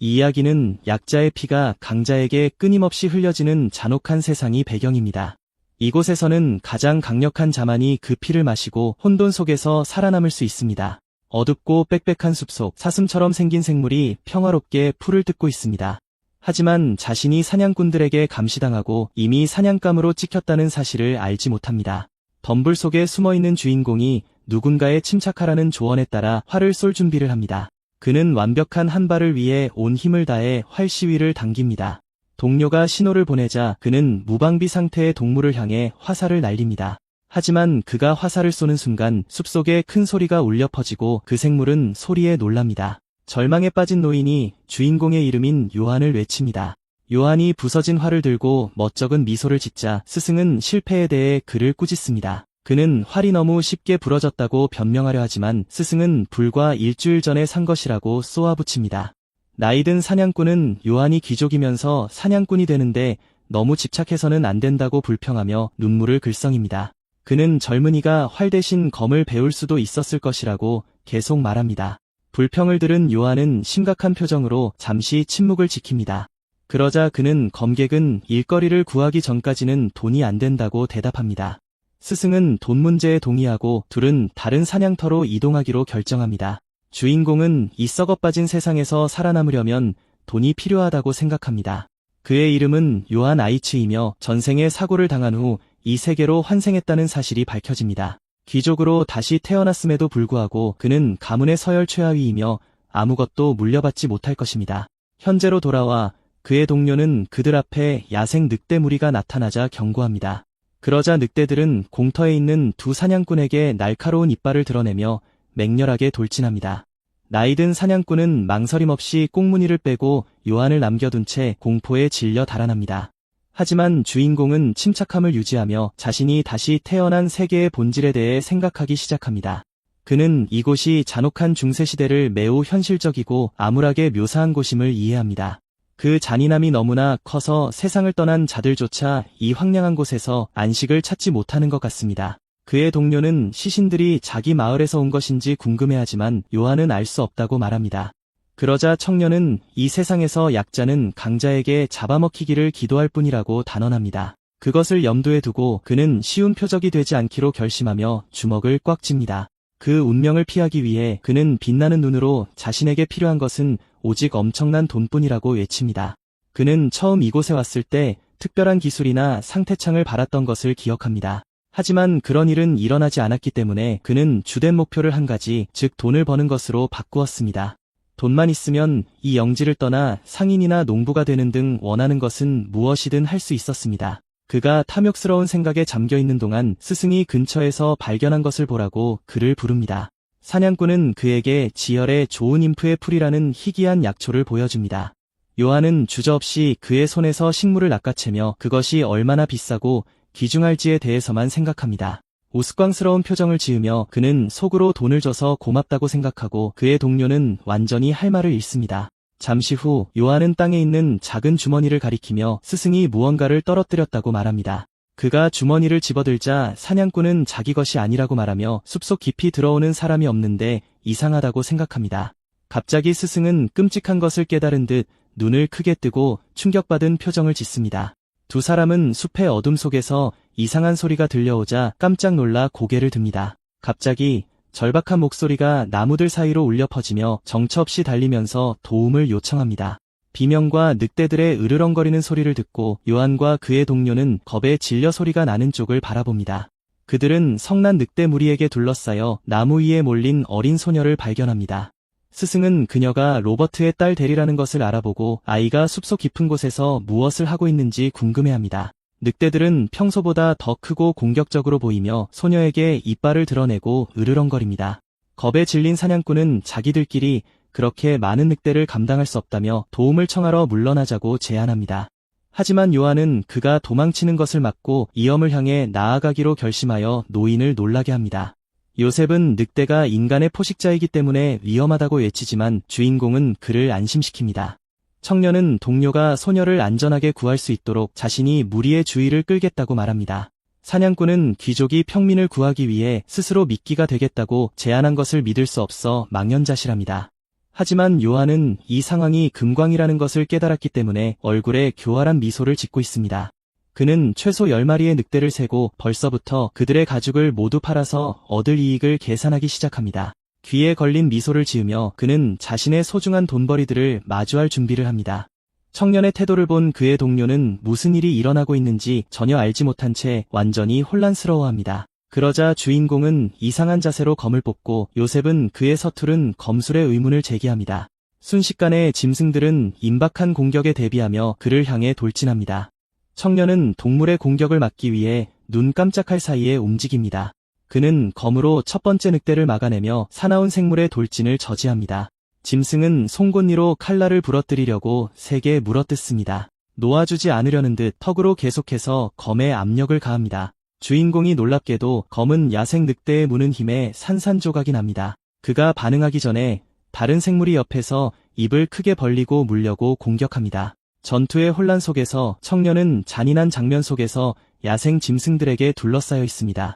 이 이야기는 약자의 피가 강자에게 끊임없이 흘려지는 잔혹한 세상이 배경입니다. 이곳에서는 가장 강력한 자만이 그 피를 마시고 혼돈 속에서 살아남을 수 있습니다. 어둡고 빽빽한 숲속, 사슴처럼 생긴 생물이 평화롭게 풀을 뜯고 있습니다. 하지만 자신이 사냥꾼들에게 감시당하고 이미 사냥감으로 찍혔다는 사실을 알지 못합니다. 덤불 속에 숨어있는 주인공이 누군가에 침착하라는 조언에 따라 활을 쏠 준비를 합니다. 그는 완벽한 한 발을 위해 온 힘을 다해 활 시위를 당깁니다. 동료가 신호를 보내자 그는 무방비 상태의 동물을 향해 화살을 날립니다. 하지만 그가 화살을 쏘는 순간 숲속에 큰 소리가 울려 퍼지고 그 생물은 소리에 놀랍니다. 절망에 빠진 노인이 주인공의 이름인 요한을 외칩니다. 요한이 부서진 활을 들고 멋쩍은 미소를 짓자 스승은 실패에 대해 그를 꾸짖습니다. 그는 활이 너무 쉽게 부러졌다고 변명하려 하지만 스승은 불과 일주일 전에 산 것이라고 쏘아붙입니다. 나이든 사냥꾼은 요한이 귀족이면서 사냥꾼이 되는데 너무 집착해서는 안 된다고 불평하며 눈물을 글썽입니다. 그는 젊은이가 활 대신 검을 배울 수도 있었을 것이라고 계속 말합니다. 불평을 들은 요한은 심각한 표정으로 잠시 침묵을 지킵니다. 그러자 그는 검객은 일거리를 구하기 전까지는 돈이 안 된다고 대답합니다. 스승은 돈 문제에 동의하고 둘은 다른 사냥터로 이동하기로 결정합니다. 주인공은 이 썩어빠진 세상에서 살아남으려면 돈이 필요하다고 생각합니다. 그의 이름은 요한 아이츠이며 전생에 사고를 당한 후 이 세계로 환생했다는 사실이 밝혀집니다. 귀족으로 다시 태어났음에도 불구하고 그는 가문의 서열 최하위이며 아무것도 물려받지 못할 것입니다. 현재로 돌아와 그의 동료는 그들 앞에 야생 늑대 무리가 나타나자 경고합니다. 그러자 늑대들은 공터에 있는 두 사냥꾼에게 날카로운 이빨을 드러내며 맹렬하게 돌진합니다. 나이든 사냥꾼은 망설임 없이 꽁무니를 빼고 요한을 남겨둔 채 공포에 질려 달아납니다. 하지만 주인공은 침착함을 유지하며 자신이 다시 태어난 세계의 본질에 대해 생각하기 시작합니다. 그는 이곳이 잔혹한 중세시대를 매우 현실적이고 암울하게 묘사한 곳임을 이해합니다. 그 잔인함이 너무나 커서 세상을 떠난 자들조차 이 황량한 곳에서 안식을 찾지 못하는 것 같습니다. 그의 동료는 시신들이 자기 마을에서 온 것인지 궁금해하지만 요한은 알 수 없다고 말합니다. 그러자 청년은 이 세상에서 약자는 강자에게 잡아먹히기를 기도할 뿐이라고 단언합니다. 그것을 염두에 두고 그는 쉬운 표적이 되지 않기로 결심하며 주먹을 꽉 쥡니다. 그 운명을 피하기 위해 그는 빛나는 눈으로 자신에게 필요한 것은 오직 엄청난 돈뿐이라고 외칩니다. 그는 처음 이곳에 왔을 때 특별한 기술이나 상태창을 바랐던 것을 기억합니다. 하지만 그런 일은 일어나지 않았기 때문에 그는 주된 목표를 한 가지, 즉 돈을 버는 것으로 바꾸었습니다. 돈만 있으면 이 영지를 떠나 상인이나 농부가 되는 등 원하는 것은 무엇이든 할 수 있었습니다. 그가 탐욕스러운 생각에 잠겨있는 동안 스승이 근처에서 발견한 것을 보라고 그를 부릅니다. 사냥꾼은 그에게 지혈의 좋은 인프의 풀이라는 희귀한 약초를 보여줍니다. 요한은 주저없이 그의 손에서 식물을 낚아채며 그것이 얼마나 비싸고 귀중할지에 대해서만 생각합니다. 우스꽝스러운 표정을 지으며 그는 속으로 돈을 줘서 고맙다고 생각하고 그의 동료는 완전히 할 말을 잃습니다. 잠시 후 요한은 땅에 있는 작은 주머니를 가리키며 스승이 무언가를 떨어뜨렸다고 말합니다. 그가 주머니를 집어들자 사냥꾼은 자기 것이 아니라고 말하며 숲속 깊이 들어오는 사람이 없는데 이상하다고 생각합니다. 갑자기 스승은 끔찍한 것을 깨달은 듯 눈을 크게 뜨고 충격받은 표정을 짓습니다. 두 사람은 숲의 어둠 속에서 이상한 소리가 들려오자 깜짝 놀라 고개를 듭니다. 갑자기 절박한 목소리가 나무들 사이로 울려 퍼지며 정처 없이 달리면서 도움을 요청합니다. 비명과 늑대들의 으르렁거리는 소리를 듣고 요한과 그의 동료는 겁에 질려 소리가 나는 쪽을 바라봅니다. 그들은 성난 늑대 무리에게 둘러싸여 나무 위에 몰린 어린 소녀를 발견합니다. 스승은 그녀가 로버트의 딸 데리라는 것을 알아보고 아이가 숲속 깊은 곳에서 무엇을 하고 있는지 궁금해합니다. 늑대들은 평소보다 더 크고 공격적으로 보이며 소녀에게 이빨을 드러내고 으르렁거립니다. 겁에 질린 사냥꾼은 자기들끼리 그렇게 많은 늑대를 감당할 수 없다며 도움을 청하러 물러나자고 제안합니다. 하지만 요한은 그가 도망치는 것을 막고 위험을 향해 나아가기로 결심하여 노인을 놀라게 합니다. 요셉은 늑대가 인간의 포식자이기 때문에 위험하다고 외치지만 주인공은 그를 안심시킵니다. 청년은 동료가 소녀를 안전하게 구할 수 있도록 자신이 무리의 주의를 끌겠다고 말합니다. 사냥꾼은 귀족이 평민을 구하기 위해 스스로 미끼가 되겠다고 제안한 것을 믿을 수 없어 망연자실합니다. 하지만 요한은 이 상황이 금광이라는 것을 깨달았기 때문에 얼굴에 교활한 미소를 짓고 있습니다. 그는 최소 10마리의 늑대를 세고 벌써부터 그들의 가죽을 모두 팔아서 얻을 이익을 계산하기 시작합니다. 귀에 걸린 미소를 지으며 그는 자신의 소중한 돈벌이들을 마주할 준비를 합니다. 청년의 태도를 본 그의 동료는 무슨 일이 일어나고 있는지 전혀 알지 못한 채 완전히 혼란스러워합니다. 그러자 주인공은 이상한 자세로 검을 뽑고 요셉은 그의 서투른 검술의 의문을 제기합니다. 순식간에 짐승들은 임박한 공격에 대비하며 그를 향해 돌진합니다. 청년은 동물의 공격을 막기 위해 눈 깜짝할 사이에 움직입니다. 그는 검으로 첫 번째 늑대를 막아내며 사나운 생물의 돌진을 저지합니다. 짐승은 송곳니로 칼날을 부러뜨리려고 세게 물어뜯습니다. 놓아주지 않으려는 듯 턱으로 계속해서 검에 압력을 가합니다. 주인공이 놀랍게도 검은 야생 늑대의 무는 힘에 산산조각이 납니다. 그가 반응하기 전에 다른 생물이 옆에서 입을 크게 벌리고 물려고 공격합니다. 전투의 혼란 속에서 청년은 잔인한 장면 속에서 야생 짐승들에게 둘러싸여 있습니다.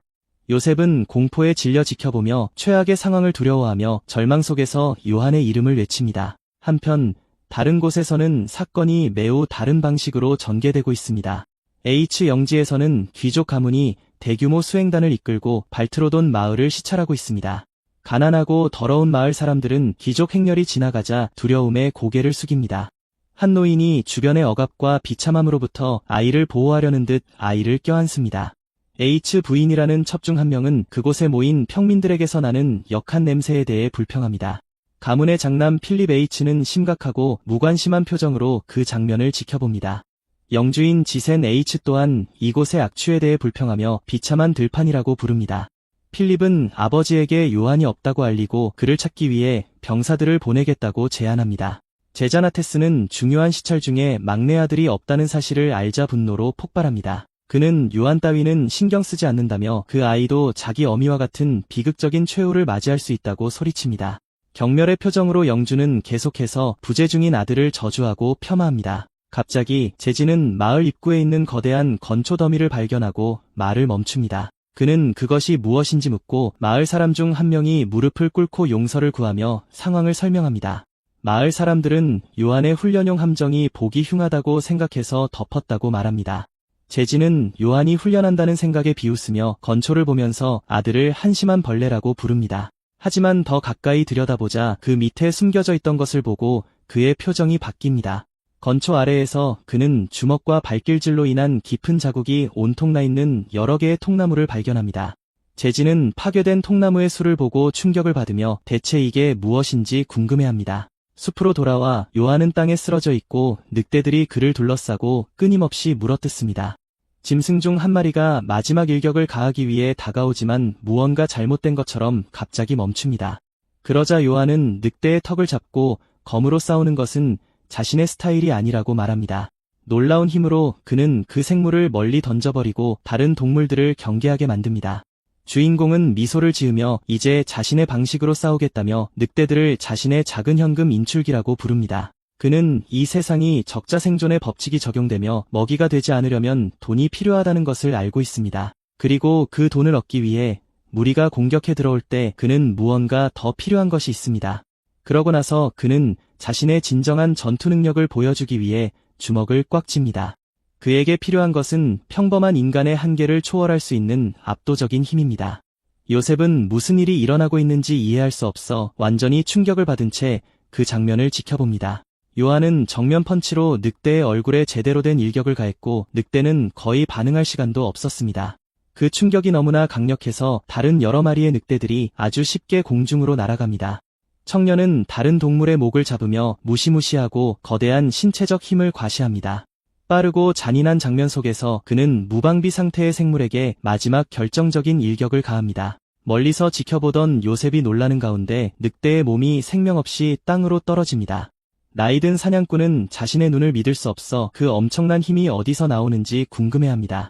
요셉은 공포에 질려 지켜보며 최악의 상황을 두려워하며 절망 속에서 요한의 이름을 외칩니다. 한편 다른 곳에서는 사건이 매우 다른 방식으로 전개되고 있습니다. H영지에서는 귀족 가문이 대규모 수행단을 이끌고 발트로돈 마을을 시찰하고 있습니다. 가난하고 더러운 마을 사람들은 귀족 행렬이 지나가자 두려움에 고개를 숙입니다. 한 노인이 주변의 억압과 비참함으로부터 아이를 보호하려는 듯 아이를 껴안습니다. H 부인이라는 첩 중 한 명은 그곳에 모인 평민들에게서 나는 역한 냄새에 대해 불평합니다. 가문의 장남 필립 H는 심각하고 무관심한 표정으로 그 장면을 지켜봅니다. 영주인 지센 H 또한 이곳의 악취에 대해 불평하며 비참한 들판이라고 부릅니다. 필립은 아버지에게 요한이 없다고 알리고 그를 찾기 위해 병사들을 보내겠다고 제안합니다. 제자 나테스는 중요한 시찰 중에 막내 아들이 없다는 사실을 알자 분노로 폭발합니다. 그는 요한 따위는 신경 쓰지 않는다며 그 아이도 자기 어미와 같은 비극적인 최후를 맞이할 수 있다고 소리칩니다. 경멸의 표정으로 영주는 계속해서 부재 중인 아들을 저주하고 폄하합니다. 갑자기 제지는 마을 입구에 있는 거대한 건초 더미를 발견하고 말을 멈춥니다. 그는 그것이 무엇인지 묻고 마을 사람 중 한 명이 무릎을 꿇고 용서를 구하며 상황을 설명합니다. 마을 사람들은 요한의 훈련용 함정이 보기 흉하다고 생각해서 덮었다고 말합니다. 제지는 요한이 훈련한다는 생각에 비웃으며 건초를 보면서 아들을 한심한 벌레라고 부릅니다. 하지만 더 가까이 들여다보자 그 밑에 숨겨져 있던 것을 보고 그의 표정이 바뀝니다. 건초 아래에서 그는 주먹과 발길질로 인한 깊은 자국이 온통 나 있는 여러 개의 통나무를 발견합니다. 제지는 파괴된 통나무의 수를 보고 충격을 받으며 대체 이게 무엇인지 궁금해합니다. 숲으로 돌아와 요한은 땅에 쓰러져 있고 늑대들이 그를 둘러싸고 끊임없이 물어뜯습니다. 짐승 중 한 마리가 마지막 일격을 가하기 위해 다가오지만 무언가 잘못된 것처럼 갑자기 멈춥니다. 그러자 요한은 늑대의 턱을 잡고 검으로 싸우는 것은 자신의 스타일이 아니라고 말합니다. 놀라운 힘으로 그는 그 생물을 멀리 던져버리고 다른 동물들을 경계하게 만듭니다. 주인공은 미소를 지으며 이제 자신의 방식으로 싸우겠다며 늑대들을 자신의 작은 현금 인출기라고 부릅니다. 그는 이 세상이 적자 생존의 법칙이 적용되며 먹이가 되지 않으려면 돈이 필요하다는 것을 알고 있습니다. 그리고 그 돈을 얻기 위해 무리가 공격해 들어올 때 그는 무언가 더 필요한 것이 있습니다. 그러고 나서 그는 자신의 진정한 전투 능력을 보여주기 위해 주먹을 꽉 쥡니다. 그에게 필요한 것은 평범한 인간의 한계를 초월할 수 있는 압도적인 힘입니다. 요셉은 무슨 일이 일어나고 있는지 이해할 수 없어 완전히 충격을 받은 채 그 장면을 지켜봅니다. 요한은 정면 펀치로 늑대의 얼굴에 제대로 된 일격을 가했고 늑대는 거의 반응할 시간도 없었습니다. 그 충격이 너무나 강력해서 다른 여러 마리의 늑대들이 아주 쉽게 공중으로 날아갑니다. 청년은 다른 동물의 목을 잡으며 무시무시하고 거대한 신체적 힘을 과시합니다. 빠르고 잔인한 장면 속에서 그는 무방비 상태의 생물에게 마지막 결정적인 일격을 가합니다. 멀리서 지켜보던 요셉이 놀라는 가운데 늑대의 몸이 생명 없이 땅으로 떨어집니다. 나이든 사냥꾼은 자신의 눈을 믿을 수 없어 그 엄청난 힘이 어디서 나오는지 궁금해합니다.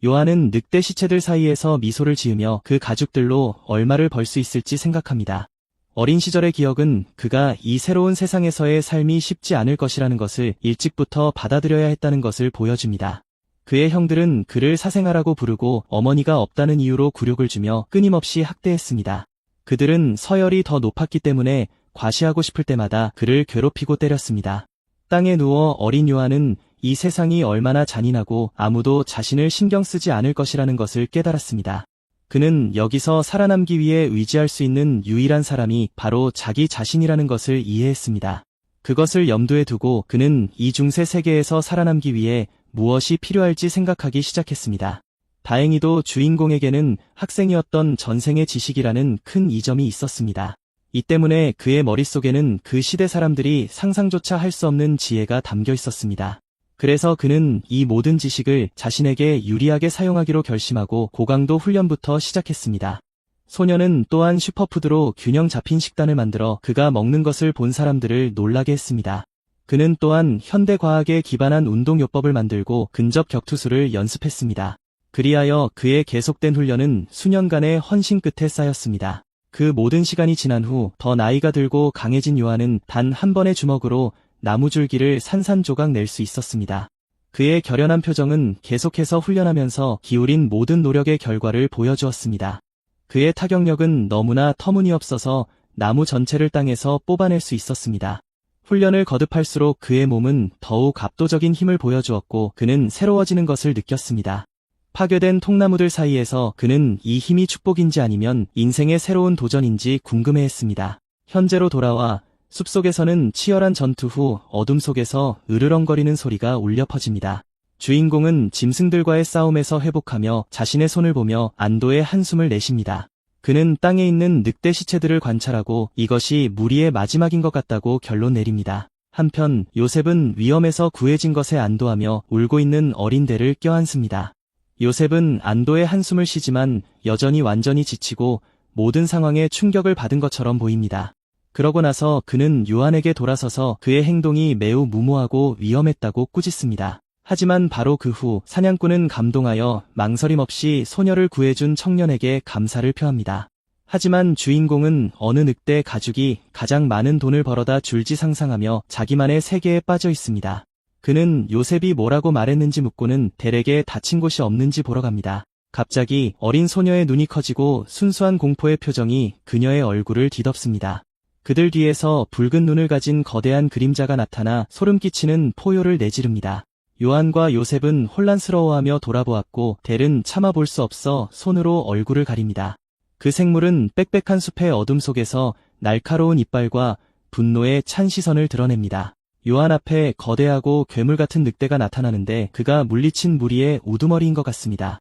요한은 늑대 시체들 사이에서 미소를 지으며 그 가죽들로 얼마를 벌 수 있을지 생각합니다. 어린 시절의 기억은 그가 이 새로운 세상에서의 삶이 쉽지 않을 것이라는 것을 일찍부터 받아들여야 했다는 것을 보여줍니다. 그의 형들은 그를 사생아라고 부르고 어머니가 없다는 이유로 굴욕을 주며 끊임없이 학대했습니다. 그들은 서열이 더 높았기 때문에 과시하고 싶을 때마다 그를 괴롭히고 때렸습니다. 땅에 누워 어린 요한은 이 세상이 얼마나 잔인하고 아무도 자신을 신경 쓰지 않을 것이라는 것을 깨달았습니다. 그는 여기서 살아남기 위해 의지할 수 있는 유일한 사람이 바로 자기 자신이라는 것을 이해했습니다. 그것을 염두에 두고 그는 이 중세 세계에서 살아남기 위해 무엇이 필요할지 생각하기 시작했습니다. 다행히도 주인공에게는 학생이었던 전생의 지식이라는 큰 이점이 있었습니다. 이 때문에 그의 머릿속에는 그 시대 사람들이 상상조차 할 수 없는 지혜가 담겨 있었습니다. 그래서 그는 이 모든 지식을 자신에게 유리하게 사용하기로 결심하고 고강도 훈련부터 시작했습니다. 소녀는 또한 슈퍼푸드로 균형 잡힌 식단을 만들어 그가 먹는 것을 본 사람들을 놀라게 했습니다. 그는 또한 현대 과학에 기반한 운동요법을 만들고 근접 격투수를 연습했습니다. 그리하여 그의 계속된 훈련은 수년간의 헌신 끝에 쌓였습니다. 그 모든 시간이 지난 후 더 나이가 들고 강해진 요한은 단 한 번의 주먹으로 나무줄기를 산산조각 낼 수 있었습니다. 그의 결연한 표정은 계속해서 훈련하면서 기울인 모든 노력의 결과를 보여주었습니다. 그의 타격력은 너무나 터무니없어서 나무 전체를 땅에서 뽑아낼 수 있었습니다. 훈련을 거듭할수록 그의 몸은 더욱 압도적인 힘을 보여주었고 그는 새로워지는 것을 느꼈습니다. 파괴된 통나무들 사이에서 그는 이 힘이 축복인지 아니면 인생의 새로운 도전인지 궁금해했습니다. 현재로 돌아와 숲속에서는 치열한 전투 후 어둠 속에서 으르렁거리는 소리가 울려 퍼집니다. 주인공은 짐승들과의 싸움에서 회복하며 자신의 손을 보며 안도의 한숨을 내쉽니다. 그는 땅에 있는 늑대 시체들을 관찰하고 이것이 무리의 마지막인 것 같다고 결론 내립니다. 한편 요셉은 위험에서 구해진 것에 안도하며 울고 있는 어린 대를 껴안습니다. 요셉은 안도의 한숨을 쉬지만 여전히 완전히 지치고 모든 상황에 충격을 받은 것처럼 보입니다. 그러고 나서 그는 요한에게 돌아서서 그의 행동이 매우 무모하고 위험했다고 꾸짖습니다. 하지만 바로 그 후 사냥꾼은 감동하여 망설임 없이 소녀를 구해준 청년에게 감사를 표합니다. 하지만 주인공은 어느 늑대 가죽이 가장 많은 돈을 벌어다 줄지 상상하며 자기만의 세계에 빠져 있습니다. 그는 요셉이 뭐라고 말했는지 묻고는 델에게 다친 곳이 없는지 보러 갑니다. 갑자기 어린 소녀의 눈이 커지고 순수한 공포의 표정이 그녀의 얼굴을 뒤덮습니다. 그들 뒤에서 붉은 눈을 가진 거대한 그림자가 나타나 소름 끼치는 포효를 내지릅니다. 요한과 요셉은 혼란스러워하며 돌아보았고 델은 참아 볼 수 없어 손으로 얼굴을 가립니다. 그 생물은 빽빽한 숲의 어둠 속에서 날카로운 이빨과 분노의 찬 시선을 드러냅니다. 요한 앞에 거대하고 괴물 같은 늑대가 나타나는데 그가 물리친 무리의 우두머리인 것 같습니다.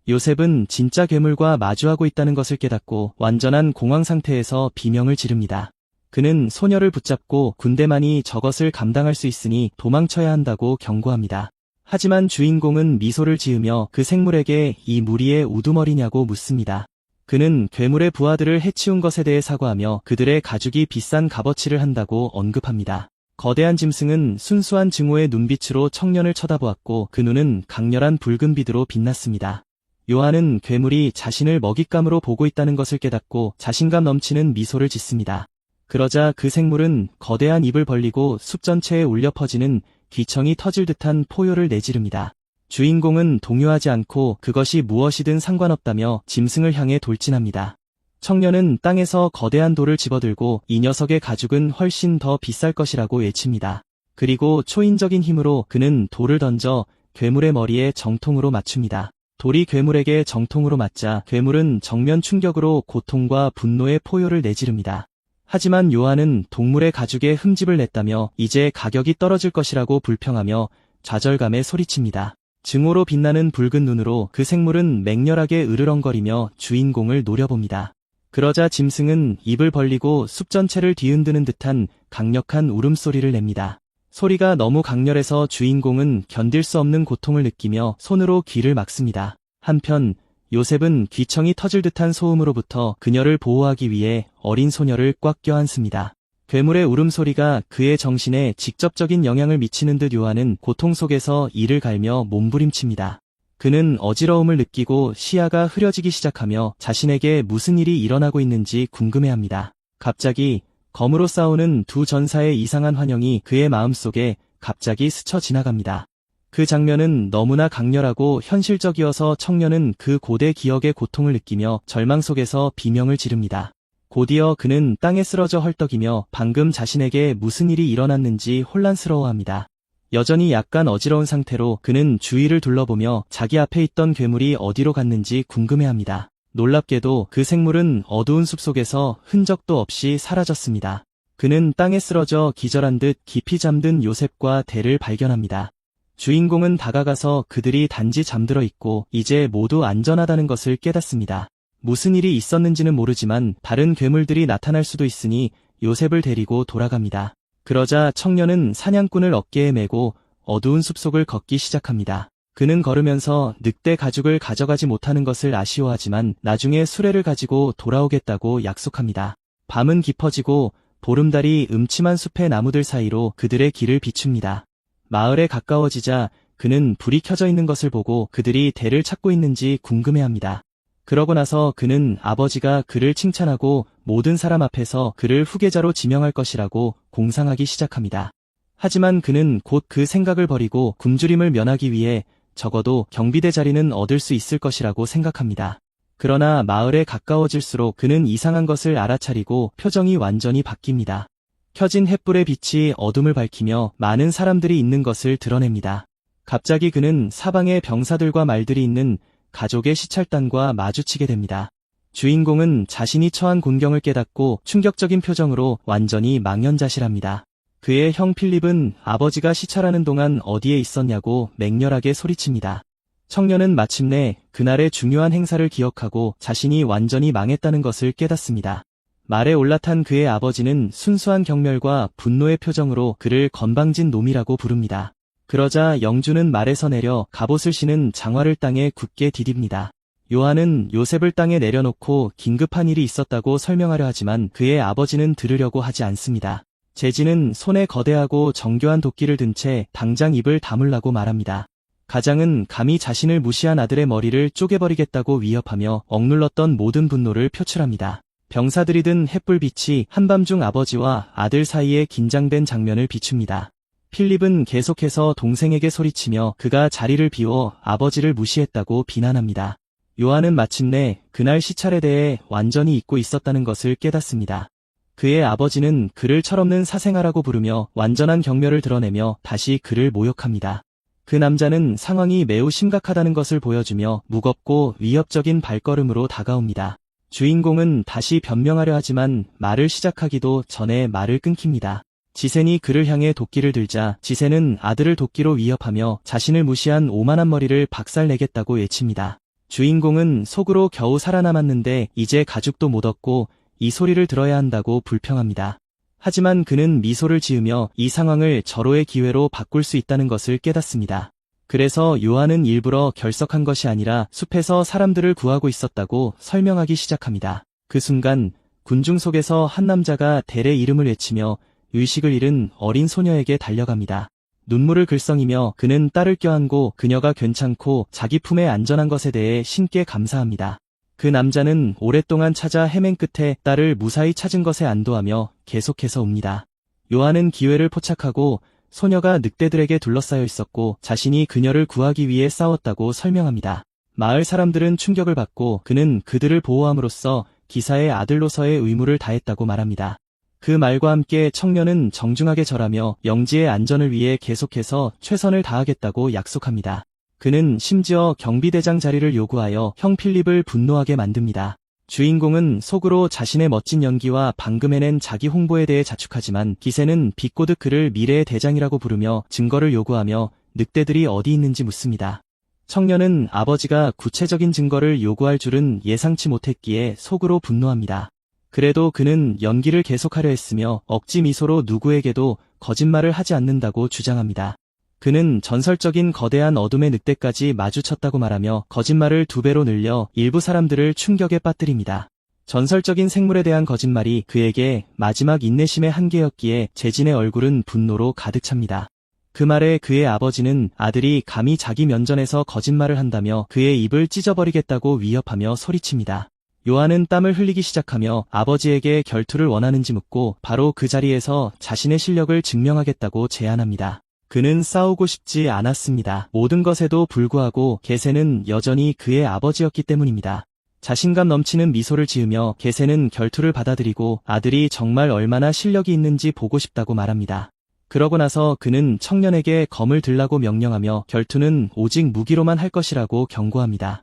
요셉은 진짜 괴물과 마주하고 있다는 것을 깨닫고 완전한 공황 상태에서 비명을 지릅니다. 그는 소녀를 붙잡고 군대만이 저것을 감당할 수 있으니 도망쳐야 한다고 경고합니다. 하지만 주인공은 미소를 지으며 그 생물에게 이 무리의 우두머리냐고 묻습니다. 그는 괴물의 부하들을 해치운 것에 대해 사과하며 그들의 가죽이 비싼 값어치를 한다고 언급합니다. 거대한 짐승은 순수한 증오의 눈빛으로 청년을 쳐다보았고 그 눈은 강렬한 붉은 빛으로 빛났습니다. 요한은 괴물이 자신을 먹잇감으로 보고 있다는 것을 깨닫고 자신감 넘치는 미소를 짓습니다. 그러자 그 생물은 거대한 입을 벌리고 숲 전체에 울려 퍼지는 귀청이 터질 듯한 포효를 내지릅니다. 주인공은 동요하지 않고 그것이 무엇이든 상관없다며 짐승을 향해 돌진합니다. 청년은 땅에서 거대한 돌을 집어들고 이 녀석의 가죽은 훨씬 더 비쌀 것이라고 외칩니다. 그리고 초인적인 힘으로 그는 돌을 던져 괴물의 머리에 정통으로 맞춥니다. 돌이 괴물에게 정통으로 맞자 괴물은 정면 충격으로 고통과 분노의 포효를 내지릅니다. 하지만 요한은 동물의 가죽에 흠집을 냈다며 이제 가격이 떨어질 것이라고 불평하며 좌절감에 소리칩니다. 증오로 빛나는 붉은 눈으로 그 생물은 맹렬하게 으르렁거리며 주인공을 노려봅니다. 그러자 짐승은 입을 벌리고 숲 전체를 뒤흔드는 듯한 강력한 울음소리를 냅니다. 소리가 너무 강렬해서 주인공은 견딜 수 없는 고통을 느끼며 손으로 귀를 막습니다. 한편 요셉은 귀청이 터질 듯한 소음으로부터 그녀를 보호하기 위해 어린 소녀를 꽉 껴안습니다. 괴물의 울음소리가 그의 정신에 직접적인 영향을 미치는 듯 요한은 고통 속에서 이를 갈며 몸부림칩니다. 그는 어지러움을 느끼고 시야가 흐려지기 시작하며 자신에게 무슨 일이 일어나고 있는지 궁금해합니다. 갑자기 검으로 싸우는 두 전사의 이상한 환영이 그의 마음속에 갑자기 스쳐 지나갑니다. 그 장면은 너무나 강렬하고 현실적이어서 청년은 그 고대 기억의 고통을 느끼며 절망 속에서 비명을 지릅니다. 곧이어 그는 땅에 쓰러져 헐떡이며 방금 자신에게 무슨 일이 일어났는지 혼란스러워합니다. 여전히 약간 어지러운 상태로 그는 주위를 둘러보며 자기 앞에 있던 괴물이 어디로 갔는지 궁금해합니다. 놀랍게도 그 생물은 어두운 숲속에서 흔적도 없이 사라졌습니다. 그는 땅에 쓰러져 기절한 듯 깊이 잠든 요셉과 델을 발견합니다. 주인공은 다가가서 그들이 단지 잠들어 있고 이제 모두 안전하다는 것을 깨닫습니다. 무슨 일이 있었는지는 모르지만 다른 괴물들이 나타날 수도 있으니 요셉을 데리고 돌아갑니다. 그러자 청년은 사냥꾼을 어깨에 메고 어두운 숲속을 걷기 시작합니다. 그는 걸으면서 늑대 가죽을 가져가지 못하는 것을 아쉬워하지만 나중에 수레를 가지고 돌아오겠다고 약속합니다. 밤은 깊어지고 보름달이 음침한 숲의 나무들 사이로 그들의 길을 비춥니다. 마을에 가까워지자 그는 불이 켜져 있는 것을 보고 그들이 델을 찾고 있는지 궁금해합니다. 그러고 나서 그는 아버지가 그를 칭찬하고 모든 사람 앞에서 그를 후계자로 지명할 것이라고 공상하기 시작합니다. 하지만 그는 곧 그 생각을 버리고 굶주림을 면하기 위해 적어도 경비대 자리는 얻을 수 있을 것이라고 생각합니다. 그러나 마을에 가까워질수록 그는 이상한 것을 알아차리고 표정이 완전히 바뀝니다. 켜진 햇불의 빛이 어둠을 밝히며 많은 사람들이 있는 것을 드러냅니다. 갑자기 그는 사방에 병사들과 말들이 있는 가족의 시찰단과 마주치게 됩니다. 주인공은 자신이 처한 곤경을 깨닫고 충격적인 표정으로 완전히 망연자실합니다. 그의 형 필립은 아버지가 시찰하는 동안 어디에 있었냐고 맹렬하게 소리칩니다. 청년은 마침내 그날의 중요한 행사를 기억하고 자신이 완전히 망했다는 것을 깨닫습니다. 말에 올라탄 그의 아버지는 순수한 경멸과 분노의 표정으로 그를 건방진 놈이라고 부릅니다. 그러자 영주는 말에서 내려 갑옷을 신은 장화를 땅에 굳게 디딥니다. 요한은 요셉을 땅에 내려놓고 긴급한 일이 있었다고 설명하려 하지만 그의 아버지는 들으려고 하지 않습니다. 제지는 손에 거대하고 정교한 도끼를 든 채 당장 입을 다물라고 말합니다. 가장은 감히 자신을 무시한 아들의 머리를 쪼개버리겠다고 위협하며 억눌렀던 모든 분노를 표출합니다. 병사들이 든 햇불빛이 한밤중 아버지와 아들 사이의 긴장된 장면을 비춥니다. 필립은 계속해서 동생에게 소리치며 그가 자리를 비워 아버지를 무시했다고 비난합니다. 요한은 마침내 그날 시찰에 대해 완전히 잊고 있었다는 것을 깨닫습니다. 그의 아버지는 그를 철없는 사생아라고 부르며 완전한 경멸을 드러내며 다시 그를 모욕합니다. 그 남자는 상황이 매우 심각하다는 것을 보여주며 무겁고 위협적인 발걸음으로 다가옵니다. 주인공은 다시 변명하려 하지만 말을 시작하기도 전에 말을 끊깁니다. 지센이 그를 향해 도끼를 들자 지센은 아들을 도끼로 위협하며 자신을 무시한 오만한 머리를 박살내겠다고 외칩니다. 주인공은 속으로 겨우 살아남았는데 이제 가죽도 못 얻고 이 소리를 들어야 한다고 불평합니다. 하지만 그는 미소를 지으며 이 상황을 절호의 기회로 바꿀 수 있다는 것을 깨닫습니다. 그래서 요한은 일부러 결석한 것이 아니라 숲에서 사람들을 구하고 있었다고 설명하기 시작합니다. 그 순간 군중 속에서 한 남자가 델의 이름을 외치며 의식을 잃은 어린 소녀에게 달려갑니다. 눈물을 글썽이며 그는 딸을 껴안고 그녀가 괜찮고 자기 품에 안전한 것에 대해 신께 감사합니다. 그 남자는 오랫동안 찾아 헤맨 끝에 딸을 무사히 찾은 것에 안도하며 계속해서 웁니다. 요한은 기회를 포착하고 소녀가 늑대들에게 둘러싸여 있었고 자신이 그녀를 구하기 위해 싸웠다고 설명합니다. 마을 사람들은 충격을 받고 그는 그들을 보호함으로써 기사의 아들로서의 의무를 다했다고 말합니다. 그 말과 함께 청년은 정중하게 절하며 영지의 안전을 위해 계속해서 최선을 다하겠다고 약속합니다. 그는 심지어 경비대장 자리를 요구하여 형 필립을 분노하게 만듭니다. 주인공은 속으로 자신의 멋진 연기와 방금 해낸 자기 홍보에 대해 자축하지만 기세는 비꼬듯 그를 미래의 대장이라고 부르며 증거를 요구하며 늑대들이 어디 있는지 묻습니다. 청년은 아버지가 구체적인 증거를 요구할 줄은 예상치 못했기에 속으로 분노합니다. 그래도 그는 연기를 계속하려 했으며 억지 미소로 누구에게도 거짓말을 하지 않는다고 주장합니다. 그는 전설적인 거대한 어둠의 늑대까지 마주쳤다고 말하며 거짓말을 2배로 늘려 일부 사람들을 충격에 빠뜨립니다. 전설적인 생물에 대한 거짓말이 그에게 마지막 인내심의 한계였기에 제진의 얼굴은 분노로 가득 찹니다. 그 말에 그의 아버지는 아들이 감히 자기 면전에서 거짓말을 한다며 그의 입을 찢어버리겠다고 위협하며 소리칩니다. 요한은 땀을 흘리기 시작하며 아버지에게 결투를 원하는지 묻고 바로 그 자리에서 자신의 실력을 증명하겠다고 제안합니다. 그는 싸우고 싶지 않았습니다. 모든 것에도 불구하고 게세는 여전히 그의 아버지였기 때문입니다. 자신감 넘치는 미소를 지으며 게세는 결투를 받아들이고 아들이 정말 얼마나 실력이 있는지 보고 싶다고 말합니다. 그러고 나서 그는 청년에게 검을 들라고 명령하며 결투는 오직 무기로만 할 것이라고 경고합니다.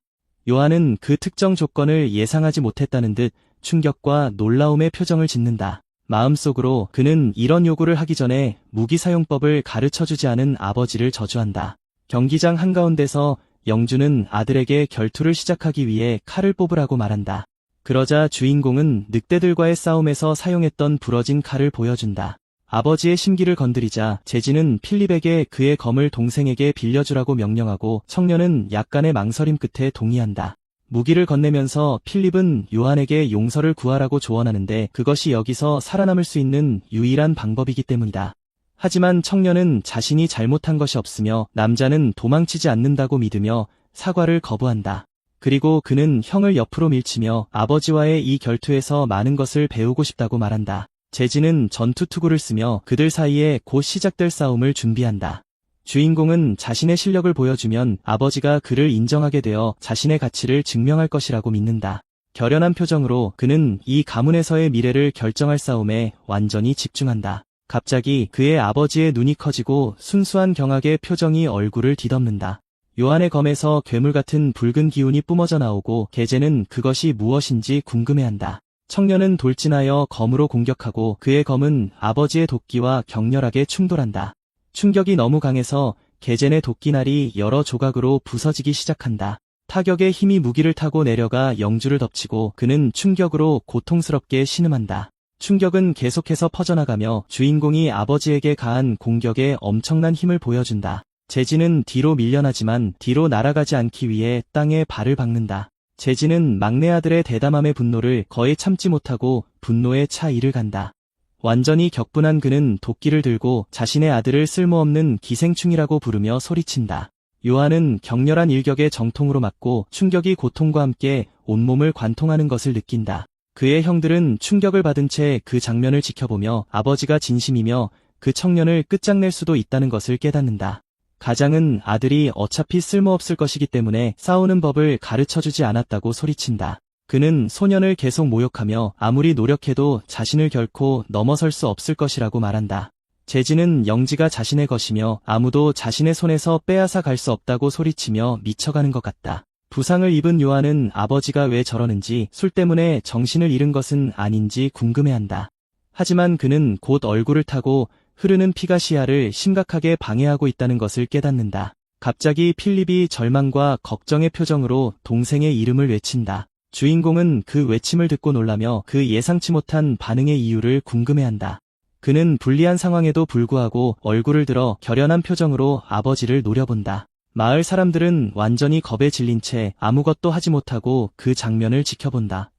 요한은 그 특정 조건을 예상하지 못했다는 듯 충격과 놀라움의 표정을 짓는다. 마음속으로 그는 이런 요구를 하기 전에 무기 사용법을 가르쳐주지 않은 아버지를 저주한다. 경기장 한가운데서 영주는 아들에게 결투를 시작하기 위해 칼을 뽑으라고 말한다. 그러자 주인공은 늑대들과의 싸움에서 사용했던 부러진 칼을 보여준다. 아버지의 심기를 건드리자 제지는 필립에게 그의 검을 동생에게 빌려주라고 명령하고 청년은 약간의 망설임 끝에 동의한다. 무기를 건네면서 필립은 요한에게 용서를 구하라고 조언하는데 그것이 여기서 살아남을 수 있는 유일한 방법이기 때문이다. 하지만 청년은 자신이 잘못한 것이 없으며 남자는 도망치지 않는다고 믿으며 사과를 거부한다. 그리고 그는 형을 옆으로 밀치며 아버지와의 이 결투에서 많은 것을 배우고 싶다고 말한다. 제지는 전투 투구를 쓰며 그들 사이에 곧 시작될 싸움을 준비한다. 주인공은 자신의 실력을 보여주면 아버지가 그를 인정하게 되어 자신의 가치를 증명할 것이라고 믿는다. 결연한 표정으로 그는 이 가문에서의 미래를 결정할 싸움에 완전히 집중한다. 갑자기 그의 아버지의 눈이 커지고 순수한 경악의 표정이 얼굴을 뒤덮는다. 요한의 검에서 괴물 같은 붉은 기운이 뿜어져 나오고 게제는 그것이 무엇인지 궁금해한다. 청년은 돌진하여 검으로 공격하고 그의 검은 아버지의 도끼와 격렬하게 충돌한다. 충격이 너무 강해서 게젠의 도끼날이 여러 조각으로 부서지기 시작한다. 타격의 힘이 무기를 타고 내려가 영주를 덮치고 그는 충격으로 고통스럽게 신음한다. 충격은 계속해서 퍼져나가며 주인공이 아버지에게 가한 공격에 엄청난 힘을 보여준다. 제지는 뒤로 밀려나지만 뒤로 날아가지 않기 위해 땅에 발을 박는다. 제지는 막내 아들의 대담함의 분노를 거의 참지 못하고 분노에 차 이를 간다. 완전히 격분한 그는 도끼를 들고 자신의 아들을 쓸모없는 기생충이라고 부르며 소리친다. 요한은 격렬한 일격에 정통으로 맞고 충격이 고통과 함께 온몸을 관통하는 것을 느낀다. 그의 형들은 충격을 받은 채 그 장면을 지켜보며 아버지가 진심이며 그 청년을 끝장낼 수도 있다는 것을 깨닫는다. 가장은 아들이 어차피 쓸모없을 것이기 때문에 싸우는 법을 가르쳐주지 않았다고 소리친다. 그는 소년을 계속 모욕하며 아무리 노력해도 자신을 결코 넘어설 수 없을 것이라고 말한다. 제지는 영지가 자신의 것이며 아무도 자신의 손에서 빼앗아 갈 수 없다고 소리치며 미쳐가는 것 같다. 부상을 입은 요한은 아버지가 왜 저러는지 술 때문에 정신을 잃은 것은 아닌지 궁금해한다. 하지만 그는 곧 얼굴을 타고 흐르는 피가 시야를 심각하게 방해하고 있다는 것을 깨닫는다. 갑자기 필립이 절망과 걱정의 표정으로 동생의 이름을 외친다. 주인공은 그 외침을 듣고 놀라며 그 예상치 못한 반응의 이유를 궁금해한다. 그는 불리한 상황에도 불구하고 얼굴을 들어 결연한 표정으로 아버지를 노려본다. 마을 사람들은 완전히 겁에 질린 채 아무것도 하지 못하고 그 장면을 지켜본다.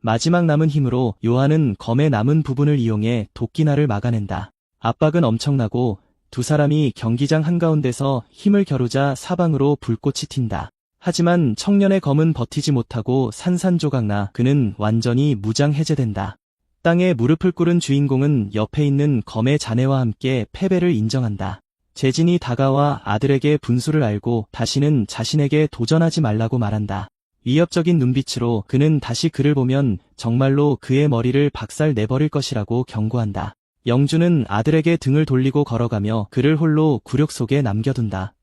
마지막 남은 힘으로 요한은 검의 남은 부분을 이용해 도끼날을 막아낸다. 압박은 엄청나고 두 사람이 경기장 한가운데서 힘을 겨루자 사방으로 불꽃이 튄다. 하지만 청년의 검은 버티지 못하고 산산조각나 그는 완전히 무장해제된다. 땅에 무릎을 꿇은 주인공은 옆에 있는 검의 자네와 함께 패배를 인정한다. 제진이 다가와 아들에게 분수를 알고 다시는 자신에게 도전하지 말라고 말한다. 위협적인 눈빛으로 그는 다시 그를 보면 정말로 그의 머리를 박살 내버릴 것이라고 경고한다. 영주는 아들에게 등을 돌리고 걸어가며 그를 홀로 굴욕 속에 남겨둔다.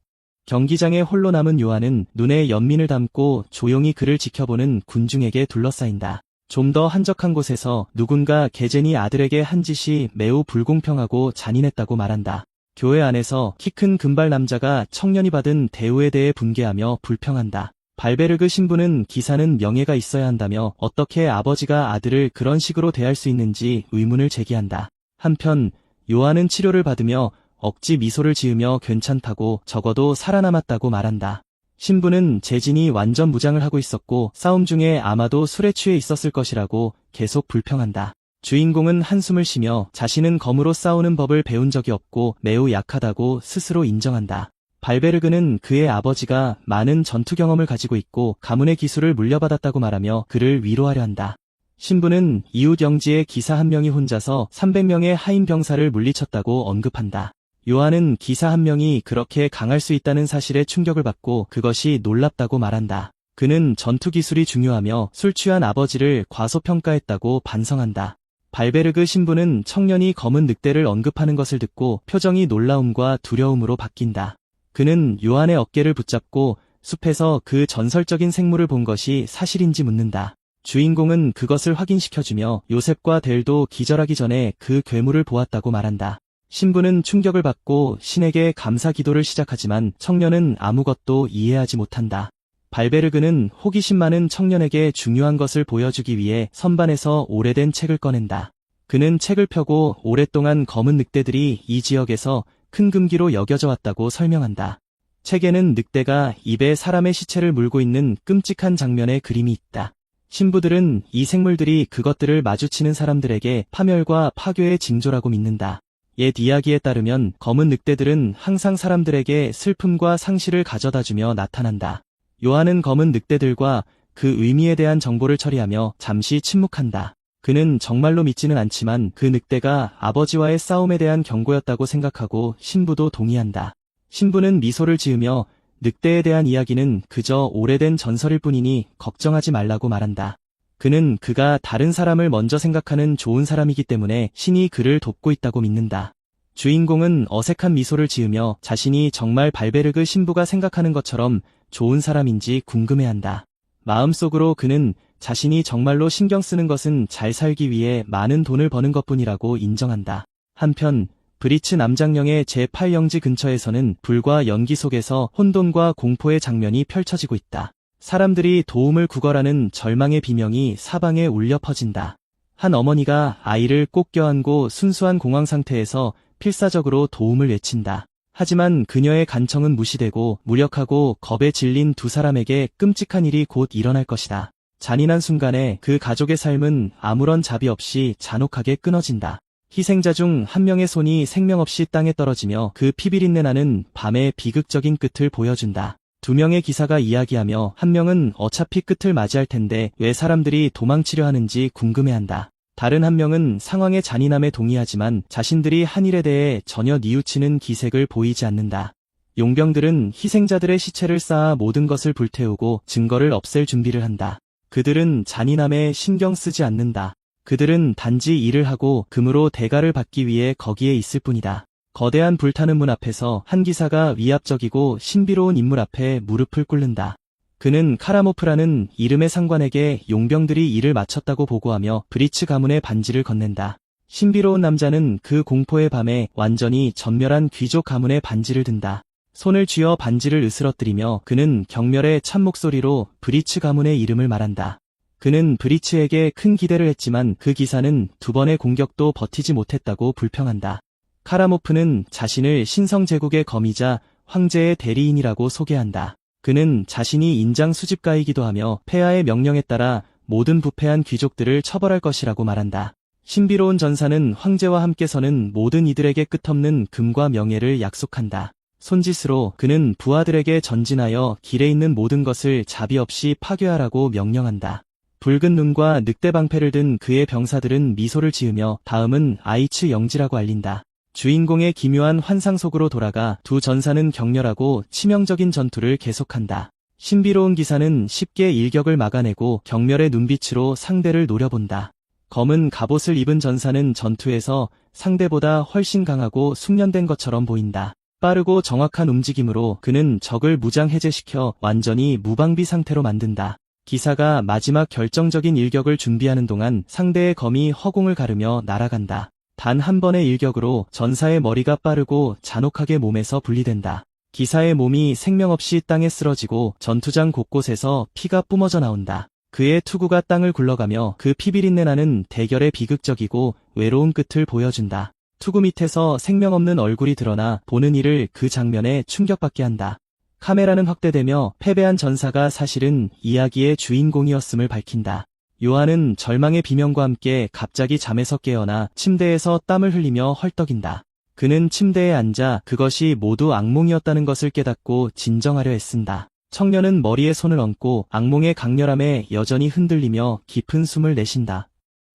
경기장에 홀로 남은 요한은 눈에 연민을 담고 조용히 그를 지켜보는 군중에게 둘러싸인다. 좀 더 한적한 곳에서 누군가 게젠이 아들에게 한 짓이 매우 불공평하고 잔인했다고 말한다. 교회 안에서 키 큰 금발 남자가 청년이 받은 대우에 대해 분개하며 불평한다. 발베르그 신부는 기사는 명예가 있어야 한다며 어떻게 아버지가 아들을 그런 식으로 대할 수 있는지 의문을 제기한다. 한편 요한은 치료를 받으며 억지 미소를 지으며 괜찮다고 적어도 살아남았다고 말한다. 신부는 제진이 완전 무장을 하고 있었고 싸움 중에 아마도 술에 취해 있었을 것이라고 계속 불평한다. 주인공은 한숨을 쉬며 자신은 검으로 싸우는 법을 배운 적이 없고 매우 약하다고 스스로 인정한다. 발베르그는 그의 아버지가 많은 전투 경험을 가지고 있고 가문의 기술을 물려받았다고 말하며 그를 위로하려 한다. 신부는 이웃 영지의 기사 한 명이 혼자서 300명의 하인 병사를 물리쳤다고 언급한다. 요한은 기사 한 명이 그렇게 강할 수 있다는 사실에 충격을 받고 그것이 놀랍다고 말한다. 그는 전투 기술이 중요하며 술 취한 아버지를 과소평가했다고 반성한다. 발베르그 신부는 청년이 검은 늑대를 언급하는 것을 듣고 표정이 놀라움과 두려움으로 바뀐다. 그는 요한의 어깨를 붙잡고 숲에서 그 전설적인 생물을 본 것이 사실인지 묻는다. 주인공은 그것을 확인시켜주며 요셉과 델도 기절하기 전에 그 괴물을 보았다고 말한다. 신부는 충격을 받고 신에게 감사 기도를 시작하지만 청년은 아무것도 이해하지 못한다. 발베르그는 호기심 많은 청년에게 중요한 것을 보여주기 위해 선반에서 오래된 책을 꺼낸다. 그는 책을 펴고 오랫동안 검은 늑대들이 이 지역에서 큰 금기로 여겨져 왔다고 설명한다. 책에는 늑대가 입에 사람의 시체를 물고 있는 끔찍한 장면의 그림이 있다. 신부들은 이 생물들이 그것들을 마주치는 사람들에게 파멸과 파괴의 징조라고 믿는다. 옛 이야기에 따르면 검은 늑대들은 항상 사람들에게 슬픔과 상실을 가져다주며 나타난다. 요한은 검은 늑대들과 그 의미에 대한 정보를 처리하며 잠시 침묵한다. 그는 정말로 믿지는 않지만 그 늑대가 아버지와의 싸움에 대한 경고였다고 생각하고 신부도 동의한다. 신부는 미소를 지으며 늑대에 대한 이야기는 그저 오래된 전설일 뿐이니 걱정하지 말라고 말한다. 그는 그가 다른 사람을 먼저 생각하는 좋은 사람이기 때문에 신이 그를 돕고 있다고 믿는다. 주인공은 어색한 미소를 지으며 자신이 정말 발베르그 신부가 생각하는 것처럼 좋은 사람인지 궁금해한다. 마음속으로 그는 자신이 정말로 신경 쓰는 것은 잘 살기 위해 많은 돈을 버는 것뿐이라고 인정한다. 한편 브리츠 남장령의 제8영지 근처에서는 불과 연기 속에서 혼돈과 공포의 장면이 펼쳐지고 있다. 사람들이 도움을 구걸하는 절망의 비명이 사방에 울려 퍼진다. 한 어머니가 아이를 꼭 껴안고 순수한 공황 상태에서 필사적으로 도움을 외친다. 하지만 그녀의 간청은 무시되고 무력하고 겁에 질린 두 사람에게 끔찍한 일이 곧 일어날 것이다. 잔인한 순간에 그 가족의 삶은 아무런 자비 없이 잔혹하게 끊어진다. 희생자 중 한 명의 손이 생명 없이 땅에 떨어지며 그 피비린내 나는 밤의 비극적인 끝을 보여준다. 두 명의 기사가 이야기하며 한 명은 어차피 끝을 맞이할 텐데 왜 사람들이 도망치려 하는지 궁금해한다. 다른 한 명은 상황의 잔인함에 동의하지만 자신들이 한 일에 대해 전혀 뉘우치는 기색을 보이지 않는다. 용병들은 희생자들의 시체를 쌓아 모든 것을 불태우고 증거를 없앨 준비를 한다. 그들은 잔인함에 신경 쓰지 않는다. 그들은 단지 일을 하고 금으로 대가를 받기 위해 거기에 있을 뿐이다. 거대한 불타는 문 앞에서 한 기사가 위압적이고 신비로운 인물 앞에 무릎을 꿇는다. 그는 카라모프라는 이름의 상관에게 용병들이 일을 마쳤다고 보고하며 브리츠 가문의 반지를 건넨다. 신비로운 남자는 그 공포의 밤에 완전히 전멸한 귀족 가문의 반지를 든다. 손을 쥐어 반지를 으스러뜨리며 그는 경멸의 찬 목소리로 브리츠 가문의 이름을 말한다. 그는 브리츠에게 큰 기대를 했지만 그 기사는 두 번의 공격도 버티지 못했다고 불평한다. 카라모프는 자신을 신성제국의 검이자 황제의 대리인이라고 소개한다. 그는 자신이 인장 수집가이기도 하며 폐하의 명령에 따라 모든 부패한 귀족들을 처벌할 것이라고 말한다. 신비로운 전사는 황제와 함께 서는 모든 이들에게 끝없는 금과 명예를 약속한다. 손짓으로 그는 부하들에게 전진하여 길에 있는 모든 것을 자비 없이 파괴하라고 명령한다. 붉은 눈과 늑대 방패를 든 그의 병사들은 미소를 지으며 다음은 아이츠 영지라고 알린다. 주인공의 기묘한 환상 속으로 돌아가 두 전사는 격렬하고 치명적인 전투를 계속한다. 신비로운 기사는 쉽게 일격을 막아내고 경멸의 눈빛으로 상대를 노려본다. 검은 갑옷을 입은 전사는 전투에서 상대보다 훨씬 강하고 숙련된 것처럼 보인다. 빠르고 정확한 움직임으로 그는 적을 무장 해제시켜 완전히 무방비 상태로 만든다. 기사가 마지막 결정적인 일격을 준비하는 동안 상대의 검이 허공을 가르며 날아간다. 단 한 번의 일격으로 전사의 머리가 빠르고 잔혹하게 몸에서 분리된다. 기사의 몸이 생명 없이 땅에 쓰러지고 전투장 곳곳에서 피가 뿜어져 나온다. 그의 투구가 땅을 굴러가며 그 피비린내 나는 대결의 비극적이고 외로운 끝을 보여준다. 투구 밑에서 생명 없는 얼굴이 드러나 보는 이를 그 장면에 충격받게 한다. 카메라는 확대되며 패배한 전사가 사실은 이야기의 주인공이었음을 밝힌다. 요한은 절망의 비명과 함께 갑자기 잠에서 깨어나 침대에서 땀을 흘리며 헐떡인다. 그는 침대에 앉아 그것이 모두 악몽이었다는 것을 깨닫고 진정하려 애쓴다. 청년은 머리에 손을 얹고 악몽의 강렬함에 여전히 흔들리며 깊은 숨을 내쉰다.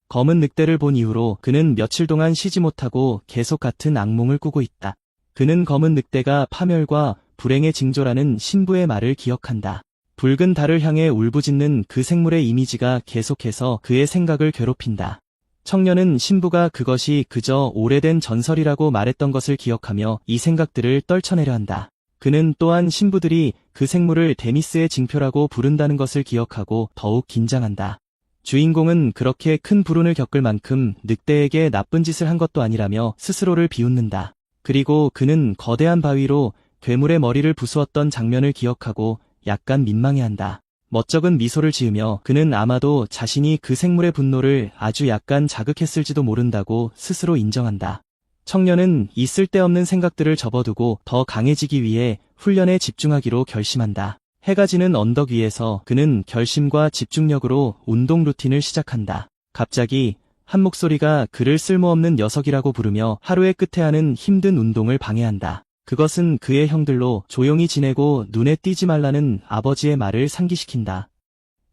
검은 늑대를 본 이후로 그는 며칠 동안 쉬지 못하고 계속 같은 악몽을 꾸고 있다. 그는 검은 늑대가 파멸과 불행의 징조라는 신부의 말을 기억한다. 붉은 달을 향해 울부짖는 그 생물의 이미지가 계속해서 그의 생각을 괴롭힌다. 청년은 신부가 그것이 그저 오래된 전설이라고 말했던 것을 기억하며 이 생각들을 떨쳐내려 한다. 그는 또한 신부들이 그 생물을 데미스의 징표라고 부른다는 것을 기억하고 더욱 긴장한다. 주인공은 그렇게 큰 불운을 겪을 만큼 늑대에게 나쁜 짓을 한 것도 아니라며 스스로를 비웃는다. 그리고 그는 거대한 바위로 괴물의 머리를 부수었던 장면을 기억하고 약간 민망해한다. 멋쩍은 미소를 지으며 그는 아마도 자신이 그 생물의 분노를 아주 약간 자극했을지도 모른다고 스스로 인정한다. 청년은 이 쓸데없는 생각들을 접어두고 더 강해지기 위해 훈련에 집중하기로 결심한다. 해가 지는 언덕 위에서 그는 결심과 집중력으로 운동 루틴을 시작한다. 갑자기 한 목소리가 그를 쓸모없는 녀석이라고 부르며 하루의 끝에 하는 힘든 운동을 방해한다. 그것은 그의 형들로 조용히 지내고 눈에 띄지 말라는 아버지의 말을 상기시킨다.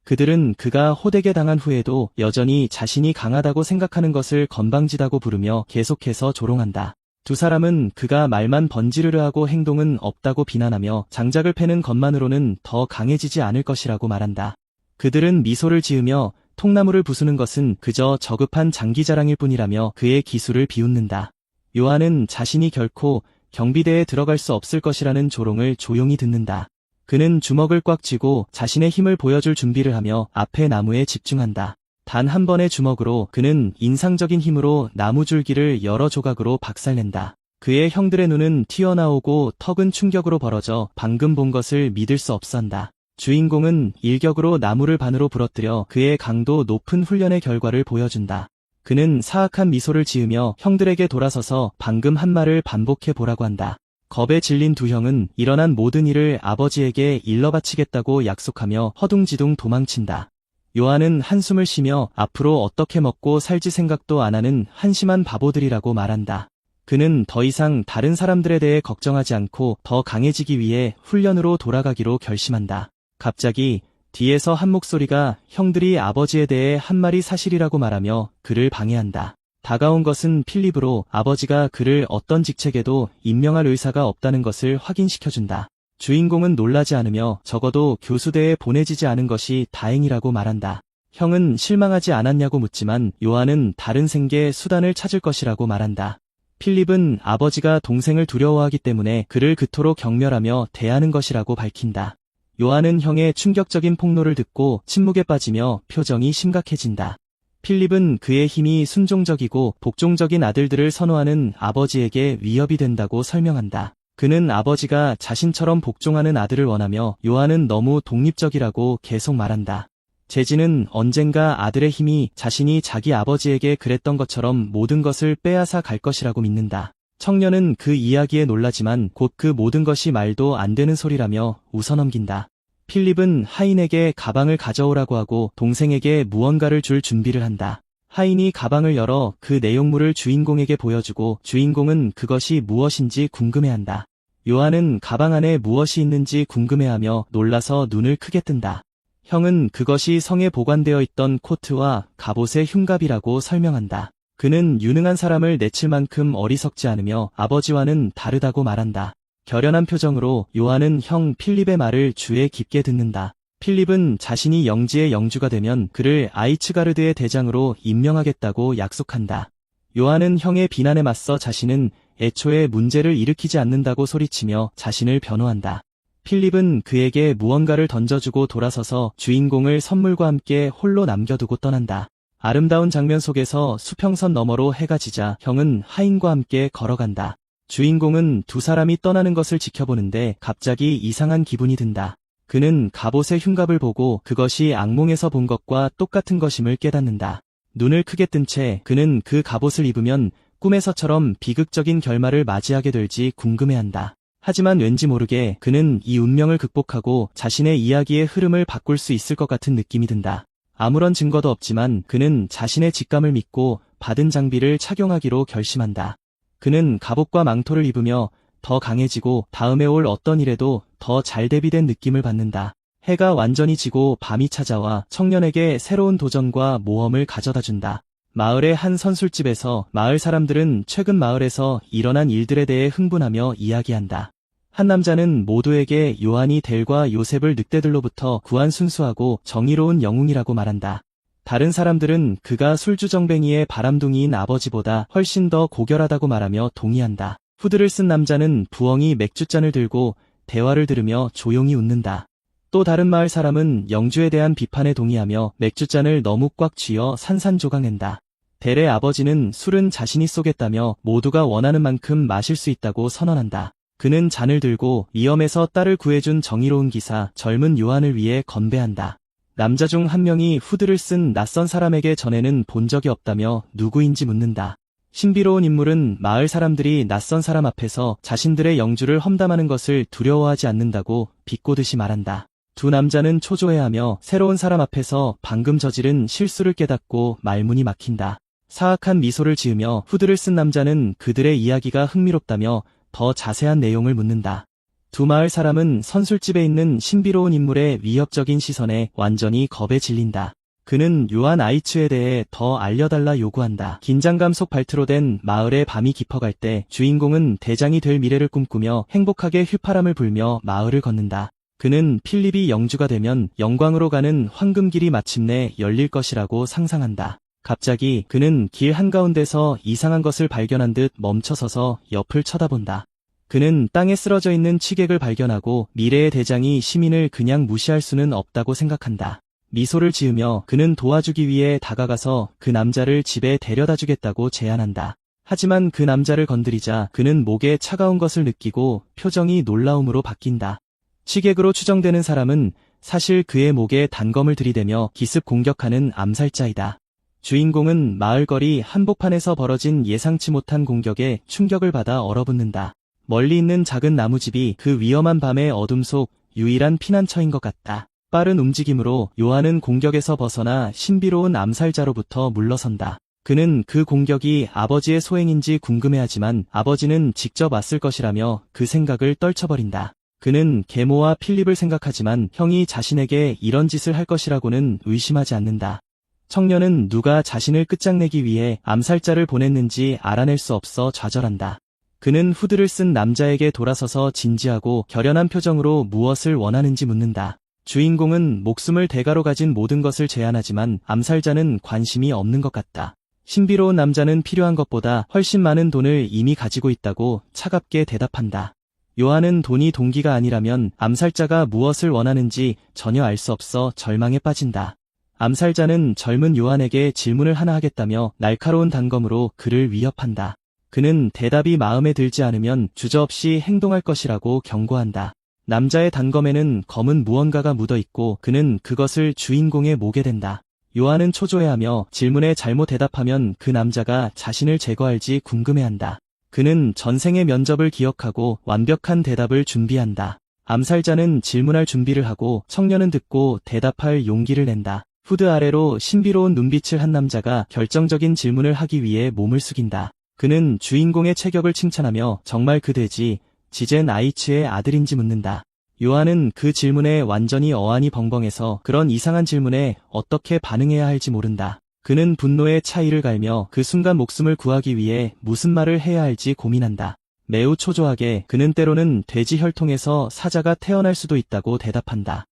그들은 그가 호되게 당한 후에도 여전히 자신이 강하다고 생각하는 것을 건방지다고 부르며 계속해서 조롱한다. 두 사람은 그가 말만 번지르르하고 행동은 없다고 비난하며 장작을 패는 것만으로는 더 강해지지 않을 것이라고 말한다. 그들은 미소를 지으며 통나무를 부수는 것은 그저 저급한 장기자랑일 뿐이라며 그의 기술을 비웃는다. 요한은 자신이 결코 경비대에 들어갈 수 없을 것이라는 조롱을 조용히 듣는다. 그는 주먹을 꽉 쥐고 자신의 힘을 보여줄 준비를 하며 앞의 나무에 집중한다. 단 한 번의 주먹으로 그는 인상적인 힘으로 나무 줄기를 여러 조각으로 박살낸다. 그의 형들의 눈은 튀어나오고 턱은 충격으로 벌어져 방금 본 것을 믿을 수 없어한다. 주인공은 일격으로 나무를 반으로 부러뜨려 그의 강도 높은 훈련의 결과를 보여준다. 그는 사악한 미소를 지으며 형들에게 돌아서서 방금 한 말을 반복해 보라고 한다. 겁에 질린 두 형은 일어난 모든 일을 아버지에게 일러 바치겠다고 약속하며 허둥지둥 도망친다. 요한은 한숨을 쉬며 앞으로 어떻게 먹고 살지 생각도 안 하는 한심한 바보들이라고 말한다. 그는 더 이상 다른 사람들에 대해 걱정하지 않고 더 강해지기 위해 훈련으로 돌아가기로 결심한다. 갑자기 뒤에서 한 목소리가 형들이 아버지에 대해 한 말이 사실이라고 말하며 그를 방해한다. 다가온 것은 필립으로 아버지가 그를 어떤 직책에도 임명할 의사가 없다는 것을 확인시켜준다. 주인공은 놀라지 않으며 적어도 교수대에 보내지지 않은 것이 다행이라고 말한다. 형은 실망하지 않았냐고 묻지만 요한은 다른 생계 수단을 찾을 것이라고 말한다. 필립은 아버지가 동생을 두려워하기 때문에 그를 그토록 경멸하며 대하는 것이라고 밝힌다. 요한은 형의 충격적인 폭로를 듣고 침묵에 빠지며 표정이 심각해진다. 필립은 그의 힘이 순종적이고 복종적인 아들들을 선호하는 아버지에게 위협이 된다고 설명한다. 그는 아버지가 자신처럼 복종하는 아들을 원하며 요한은 너무 독립적이라고 계속 말한다. 제지는 언젠가 아들의 힘이 자신이 자기 아버지에게 그랬던 것처럼 모든 것을 빼앗아 갈 것이라고 믿는다. 청년은 그 이야기에 놀라지만 곧 그 모든 것이 말도 안 되는 소리라며 웃어넘긴다. 필립은 하인에게 가방을 가져오라고 하고 동생에게 무언가를 줄 준비를 한다. 하인이 가방을 열어 그 내용물을 주인공에게 보여주고 주인공은 그것이 무엇인지 궁금해한다. 요한은 가방 안에 무엇이 있는지 궁금해하며 놀라서 눈을 크게 뜬다. 형은 그것이 성에 보관되어 있던 코트와 갑옷의 흉갑이라고 설명한다. 그는 유능한 사람을 내칠 만큼 어리석지 않으며 아버지와는 다르다고 말한다. 결연한 표정으로 요한은 형 필립의 말을 주에 깊게 듣는다. 필립은 자신이 영지의 영주가 되면 그를 아이츠가르드의 대장으로 임명하겠다고 약속한다. 요한은 형의 비난에 맞서 자신은 애초에 문제를 일으키지 않는다고 소리치며 자신을 변호한다. 필립은 그에게 무언가를 던져주고 돌아서서 주인공을 선물과 함께 홀로 남겨두고 떠난다. 아름다운 장면 속에서 수평선 너머로 해가 지자 형은 하인과 함께 걸어간다. 주인공은 두 사람이 떠나는 것을 지켜보는데 갑자기 이상한 기분이 든다. 그는 갑옷의 흉갑을 보고 그것이 악몽에서 본 것과 똑같은 것임을 깨닫는다. 눈을 크게 뜬 채 그는 그 갑옷을 입으면 꿈에서처럼 비극적인 결말을 맞이하게 될지 궁금해한다. 하지만 왠지 모르게 그는 이 운명을 극복하고 자신의 이야기의 흐름을 바꿀 수 있을 것 같은 느낌이 든다. 아무런 증거도 없지만 그는 자신의 직감을 믿고 받은 장비를 착용하기로 결심한다. 그는 갑옷과 망토를 입으며 더 강해지고 다음에 올 어떤 일에도 더 잘 대비된 느낌을 받는다. 해가 완전히 지고 밤이 찾아와 청년에게 새로운 도전과 모험을 가져다준다. 마을의 한 선술집에서 마을 사람들은 최근 마을에서 일어난 일들에 대해 흥분하며 이야기한다. 한 남자는 모두에게 요한이 델과 요셉을 늑대들로부터 구한 순수하고 정의로운 영웅이라고 말한다. 다른 사람들은 그가 술주정뱅이의 바람둥이인 아버지보다 훨씬 더 고결하다고 말하며 동의한다. 후드를 쓴 남자는 부엉이 맥주잔을 들고 대화를 들으며 조용히 웃는다. 또 다른 마을 사람은 영주에 대한 비판에 동의하며 맥주잔을 너무 꽉 쥐어 산산조각낸다. 델의 아버지는 술은 자신이 쏘겠다며 모두가 원하는 만큼 마실 수 있다고 선언한다. 그는 잔을 들고 위험에서 딸을 구해준 정의로운 기사 젊은 요한을 위해 건배한다. 남자 중 한 명이 후드를 쓴 낯선 사람에게 전에는 본 적이 없다며 누구인지 묻는다. 신비로운 인물은 마을 사람들이 낯선 사람 앞에서 자신들의 영주를 험담하는 것을 두려워하지 않는다고 비꼬듯이 말한다. 두 남자는 초조해하며 새로운 사람 앞에서 방금 저지른 실수를 깨닫고 말문이 막힌다. 사악한 미소를 지으며 후드를 쓴 남자는 그들의 이야기가 흥미롭다며 더 자세한 내용을 묻는다. 두 마을 사람은 선술집에 있는 신비로운 인물의 위협적인 시선에 완전히 겁에 질린다. 그는 요한 아이츠에 대해 더 알려달라 요구한다. 긴장감 속 발트로 된 마을의 밤이 깊어갈 때 주인공은 대장이 될 미래를 꿈꾸며 행복하게 휘파람을 불며 마을을 걷는다. 그는 필립이 영주가 되면 영광으로 가는 황금길이 마침내 열릴 것이라고 상상한다. 갑자기 그는 길 한가운데서 이상한 것을 발견한 듯 멈춰서서 옆을 쳐다본다. 그는 땅에 쓰러져 있는 취객을 발견하고 미래의 대장이 시민을 그냥 무시할 수는 없다고 생각한다. 미소를 지으며 그는 도와주기 위해 다가가서 그 남자를 집에 데려다 주겠다고 제안한다. 하지만 그 남자를 건드리자 그는 목에 차가운 것을 느끼고 표정이 놀라움으로 바뀐다. 취객으로 추정되는 사람은 사실 그의 목에 단검을 들이대며 기습 공격하는 암살자이다. 주인공은 마을거리 한복판에서 벌어진 예상치 못한 공격에 충격을 받아 얼어붙는다. 멀리 있는 작은 나무집이 그 위험한 밤의 어둠 속 유일한 피난처인 것 같다. 빠른 움직임으로 요한은 공격에서 벗어나 신비로운 암살자로부터 물러선다. 그는 그 공격이 아버지의 소행인지 궁금해하지만 아버지는 직접 왔을 것이라며 그 생각을 떨쳐버린다. 그는 계모와 필립을 생각하지만 형이 자신에게 이런 짓을 할 것이라고는 의심하지 않는다. 청년은 누가 자신을 끝장내기 위해 암살자를 보냈는지 알아낼 수 없어 좌절한다. 그는 후드를 쓴 남자에게 돌아서서 진지하고 결연한 표정으로 무엇을 원하는지 묻는다. 주인공은 목숨을 대가로 가진 모든 것을 제안하지만 암살자는 관심이 없는 것 같다. 신비로운 남자는 필요한 것보다 훨씬 많은 돈을 이미 가지고 있다고 차갑게 대답한다. 요한은 돈이 동기가 아니라면 암살자가 무엇을 원하는지 전혀 알 수 없어 절망에 빠진다. 암살자는 젊은 요한에게 질문을 하나 하겠다며 날카로운 단검으로 그를 위협한다. 그는 대답이 마음에 들지 않으면 주저없이 행동할 것이라고 경고한다. 남자의 단검에는 검은 무언가가 묻어있고 그는 그것을 주인공의 목에 댄다. 요한은 초조해하며 질문에 잘못 대답하면 그 남자가 자신을 제거할지 궁금해한다. 그는 전생의 면접을 기억하고 완벽한 대답을 준비한다. 암살자는 질문할 준비를 하고 청년은 듣고 대답할 용기를 낸다. 후드 아래로 신비로운 눈빛을 한 남자가 결정적인 질문을 하기 위해 몸을 숙인다. 그는 주인공의 체격을 칭찬하며 정말 그 돼지 지젠 아이츠의 아들인지 묻는다. 요한은 그 질문에 완전히 어안이 벙벙해서 그런 이상한 질문에 어떻게 반응해야 할지 모른다. 그는 분노의 차이를 갈며 그 순간 목숨을 구하기 위해 무슨 말을 해야 할지 고민한다. 매우 초조하게 그는 때로는 돼지 혈통에서 사자가 태어날 수도 있다고 대답한다.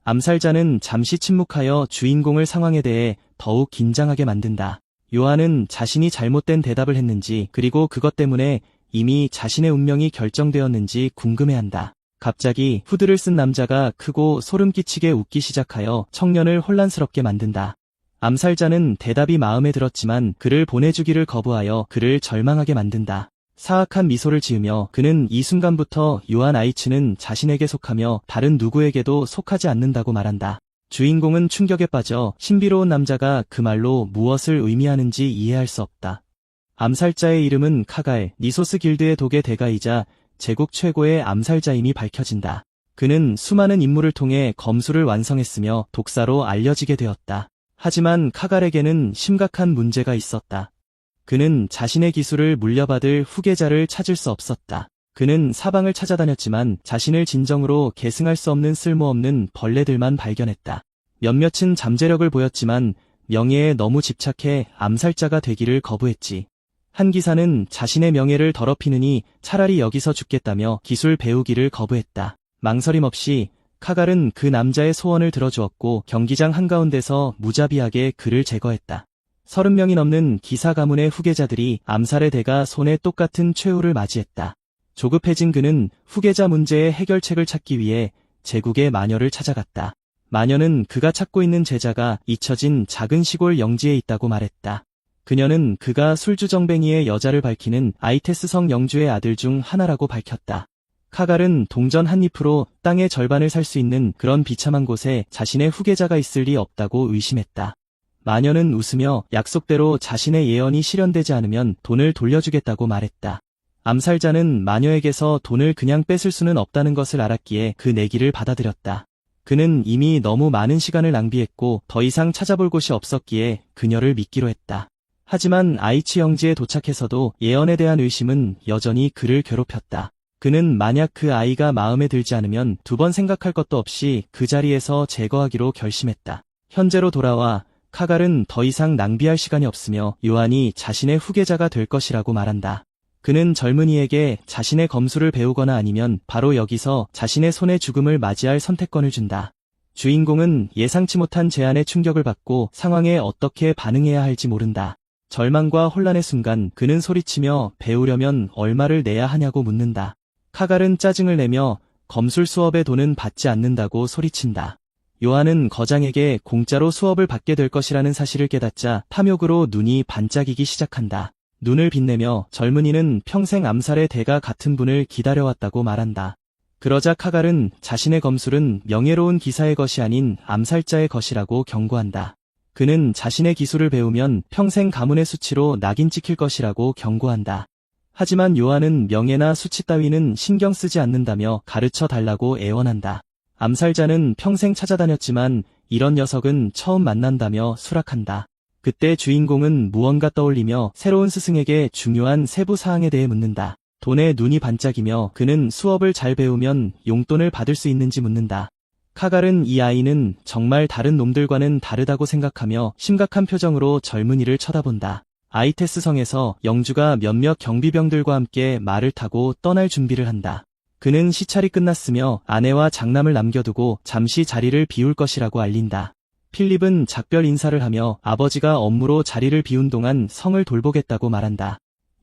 암살자는 잠시 침묵하여 주인공을 상황에 대해 더욱 긴장하게 만든다. 요한은 자신이 잘못된 대답을 했는지 그리고 그것 때문에 이미 자신의 운명이 결정되었는지 궁금해한다. 갑자기 후드를 쓴 남자가 크고 소름 끼치게 웃기 시작하여 청년을 혼란스럽게 만든다. 암살자는 대답이 마음에 들었지만 그를 보내주기를 거부하여 그를 절망하게 만든다. 사악한 미소를 지으며 그는 이 순간부터 요한 아이츠는 자신에게 속하며 다른 누구에게도 속하지 않는다고 말한다. 주인공은 충격에 빠져 신비로운 남자가 그 말로 무엇을 의미하는지 이해할 수 없다. 암살자의 이름은 카갈, 니소스 길드의 독의 대가이자 제국 최고의 암살자임이 밝혀진다. 그는 수많은 임무를 통해 검술을 완성했으며 독사로 알려지게 되었다. 하지만 카갈에게는 심각한 문제가 있었다. 그는 자신의 기술을 물려받을 후계자를 찾을 수 없었다. 그는 사방을 찾아다녔지만 자신을 진정으로 계승할 수 없는 쓸모없는 벌레들만 발견했다. 몇몇은 잠재력을 보였지만 명예에 너무 집착해 암살자가 되기를 거부했지. 한 기사는 자신의 명예를 더럽히느니 차라리 여기서 죽겠다며 기술 배우기를 거부했다. 망설임 없이 카갈은 그 남자의 소원을 들어주었고 경기장 한가운데서 무자비하게 그를 제거했다. 30명이 넘는 기사 가문의 후계자들이 암살의 대가 손에 똑같은 최후를 맞이했다. 조급해진 그는 후계자 문제의 해결책을 찾기 위해 제국의 마녀를 찾아갔다. 마녀는 그가 찾고 있는 제자가 잊혀진 작은 시골 영지에 있다고 말했다. 그녀는 그가 술주정뱅이의 여자를 밝히는 아이테스성 영주의 아들 중 하나라고 밝혔다. 카갈은 동전 한 잎으로 땅의 절반을 살 수 있는 그런 비참한 곳에 자신의 후계자가 있을 리 없다고 의심했다. 마녀는 웃으며 약속대로 자신의 예언이 실현되지 않으면 돈을 돌려주겠다고 말했다. 암살자는 마녀에게서 돈을 그냥 뺏을 수는 없다는 것을 알았기에 그 내기를 받아들였다. 그는 이미 너무 많은 시간을 낭비했고 더 이상 찾아볼 곳이 없었기에 그녀를 믿기로 했다. 하지만 아이치 영지에 도착해서도 예언에 대한 의심은 여전히 그를 괴롭혔다. 그는 만약 그 아이가 마음에 들지 않으면 두 번 생각할 것도 없이 그 자리에서 제거하기로 결심했다. 현재로 돌아와 카갈은 더 이상 낭비할 시간이 없으며 요한이 자신의 후계자가 될 것이라고 말한다. 그는 젊은이에게 자신의 검술을 배우거나 아니면 바로 여기서 자신의 손에 죽음을 맞이할 선택권을 준다. 주인공은 예상치 못한 제안에 충격을 받고 상황에 어떻게 반응해야 할지 모른다. 절망과 혼란의 순간 그는 소리치며 배우려면 얼마를 내야 하냐고 묻는다. 카갈은 짜증을 내며 검술 수업의 돈은 받지 않는다고 소리친다. 요한은 거장에게 공짜로 수업을 받게 될 것이라는 사실을 깨닫자 탐욕으로 눈이 반짝이기 시작한다. 눈을 빛내며 젊은이는 평생 암살의 대가 같은 분을 기다려왔다고 말한다. 그러자 카갈은 자신의 검술은 명예로운 기사의 것이 아닌 암살자의 것이라고 경고한다. 그는 자신의 기술을 배우면 평생 가문의 수치로 낙인 찍힐 것이라고 경고한다. 하지만 요한은 명예나 수치 따위는 신경 쓰지 않는다며 가르쳐 달라고 애원한다. 암살자는 평생 찾아다녔지만 이런 녀석은 처음 만난다며 수락한다. 그때 주인공은 무언가 떠올리며 새로운 스승에게 중요한 세부 사항에 대해 묻는다. 돈에 눈이 반짝이며 그는 수업을 잘 배우면 용돈을 받을 수 있는지 묻는다. 카갈은 이 아이는 정말 다른 놈들과는 다르다고 생각하며 심각한 표정으로 젊은이를 쳐다본다. 아이테스 성에서 영주가 몇몇 경비병들과 함께 말을 타고 떠날 준비를 한다. 그는 시찰이 끝났으며 아내와 장남을 남겨두고 잠시 자리를 비울 것이라고 알린다. 필립은 작별 인사를 하며 아버지가 업무로 자리를 비운 동안 성을 돌보겠다고 말한다.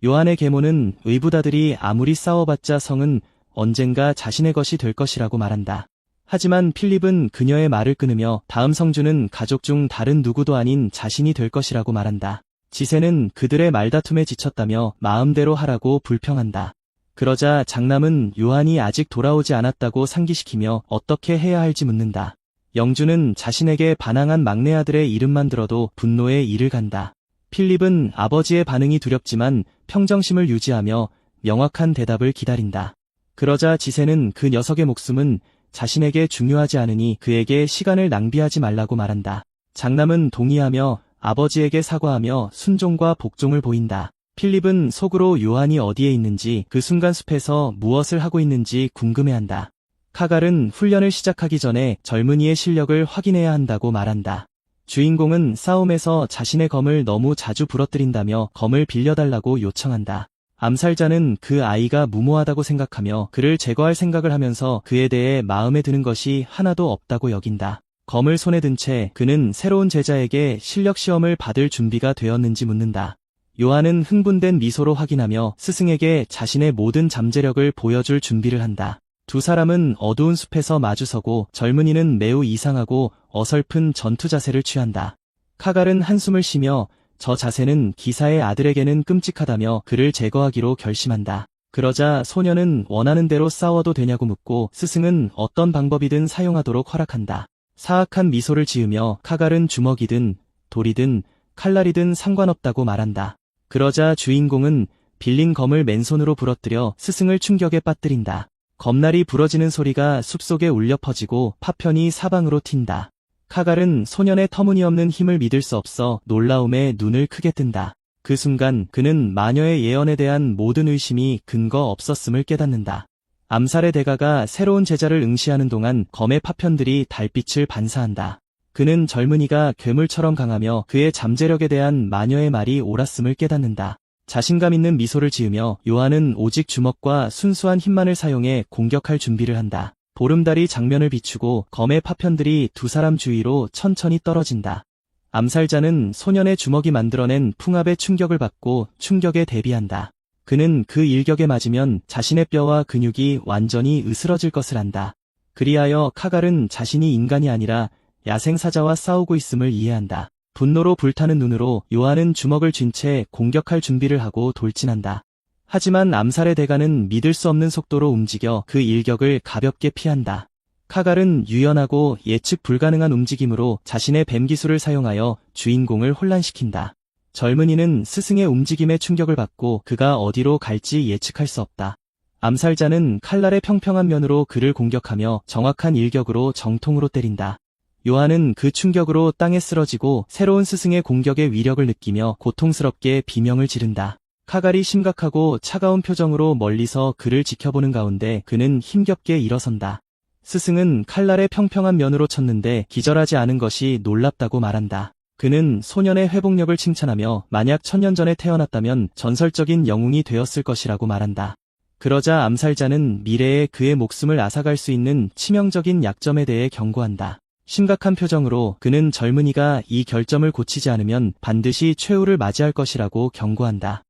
요한의 계모는 의붓아들이 아무리 싸워봤자 성은 언젠가 자신의 것이 될 것이라고 말한다. 하지만 필립은 그녀의 말을 끊으며 다음 성주는 가족 중 다른 누구도 아닌 자신이 될 것이라고 말한다. 지세는 그들의 말다툼에 지쳤다며 마음대로 하라고 불평한다. 그러자 장남은 요한이 아직 돌아오지 않았다고 상기시키며 어떻게 해야 할지 묻는다. 영주는 자신에게 반항한 막내 아들의 이름만 들어도 분노에 이를 간다. 필립은 아버지의 반응이 두렵지만 평정심을 유지하며 명확한 대답을 기다린다. 그러자 지세는 그 녀석의 목숨은 자신에게 중요하지 않으니 그에게 시간을 낭비하지 말라고 말한다. 장남은 동의하며 아버지에게 사과하며 순종과 복종을 보인다. 필립은 속으로 요한이 어디에 있는지 그 순간 숲에서 무엇을 하고 있는지 궁금해한다. 카갈은 훈련을 시작하기 전에 젊은이의 실력을 확인해야 한다고 말한다. 주인공은 싸움에서 자신의 검을 너무 자주 부러뜨린다며 검을 빌려달라고 요청한다. 암살자는 그 아이가 무모하다고 생각하며 그를 제거할 생각을 하면서 그에 대해 마음에 드는 것이 하나도 없다고 여긴다. 검을 손에 든 채 그는 새로운 제자에게 실력 시험을 받을 준비가 되었는지 묻는다. 요한은 흥분된 미소로 확인하며 스승에게 자신의 모든 잠재력을 보여줄 준비를 한다. 두 사람은 어두운 숲에서 마주서고 젊은이는 매우 이상하고 어설픈 전투 자세를 취한다. 카갈은 한숨을 쉬며 저 자세는 기사의 아들에게는 끔찍하다며 그를 제거하기로 결심한다. 그러자 소녀는 원하는 대로 싸워도 되냐고 묻고 스승은 어떤 방법이든 사용하도록 허락한다. 사악한 미소를 지으며 카갈은 주먹이든 돌이든 칼날이든 상관없다고 말한다. 그러자 주인공은 빌린 검을 맨손으로 부러뜨려 스승을 충격에 빠뜨린다. 검날이 부러지는 소리가 숲속에 울려 퍼지고 파편이 사방으로 튄다. 카갈은 소년의 터무니없는 힘을 믿을 수 없어 놀라움에 눈을 크게 뜬다. 그 순간 그는 마녀의 예언에 대한 모든 의심이 근거 없었음을 깨닫는다. 암살의 대가가 새로운 제자를 응시하는 동안 검의 파편들이 달빛을 반사한다. 그는 젊은이가 괴물처럼 강하며 그의 잠재력에 대한 마녀의 말이 옳았음을 깨닫는다. 자신감 있는 미소를 지으며 요한은 오직 주먹과 순수한 힘만을 사용해 공격할 준비를 한다. 보름달이 장면을 비추고 검의 파편들이 두 사람 주위로 천천히 떨어진다. 암살자는 소년의 주먹이 만들어낸 풍압의 충격을 받고 충격에 대비한다. 그는 그 일격에 맞으면 자신의 뼈와 근육이 완전히 으스러질 것을 안다. 그리하여 카갈은 자신이 인간이 아니라 야생사자와 싸우고 있음을 이해한다. 분노로 불타는 눈으로 요한은 주먹을 쥔 채 공격할 준비를 하고 돌진한다. 하지만 암살의 대가는 믿을 수 없는 속도로 움직여 그 일격을 가볍게 피한다. 카갈은 유연하고 예측 불가능한 움직임으로 자신의 뱀 기술을 사용하여 주인공을 혼란시킨다. 젊은이는 스승의 움직임에 충격을 받고 그가 어디로 갈지 예측할 수 없다. 암살자는 칼날의 평평한 면으로 그를 공격하며 정확한 일격으로 정통으로 때린다. 요한은 그 충격으로 땅에 쓰러지고 새로운 스승의 공격의 위력을 느끼며 고통스럽게 비명을 지른다. 카갈이 심각하고 차가운 표정으로 멀리서 그를 지켜보는 가운데 그는 힘겹게 일어선다. 스승은 칼날의 평평한 면으로 쳤는데 기절하지 않은 것이 놀랍다고 말한다. 그는 소년의 회복력을 칭찬하며 만약 1000년 전에 태어났다면 전설적인 영웅이 되었을 것이라고 말한다. 그러자 암살자는 미래에 그의 목숨을 앗아갈 수 있는 치명적인 약점에 대해 경고한다. 심각한 표정으로 그는 젊은이가 이 결점을 고치지 않으면 반드시 최후를 맞이할 것이라고 경고한다.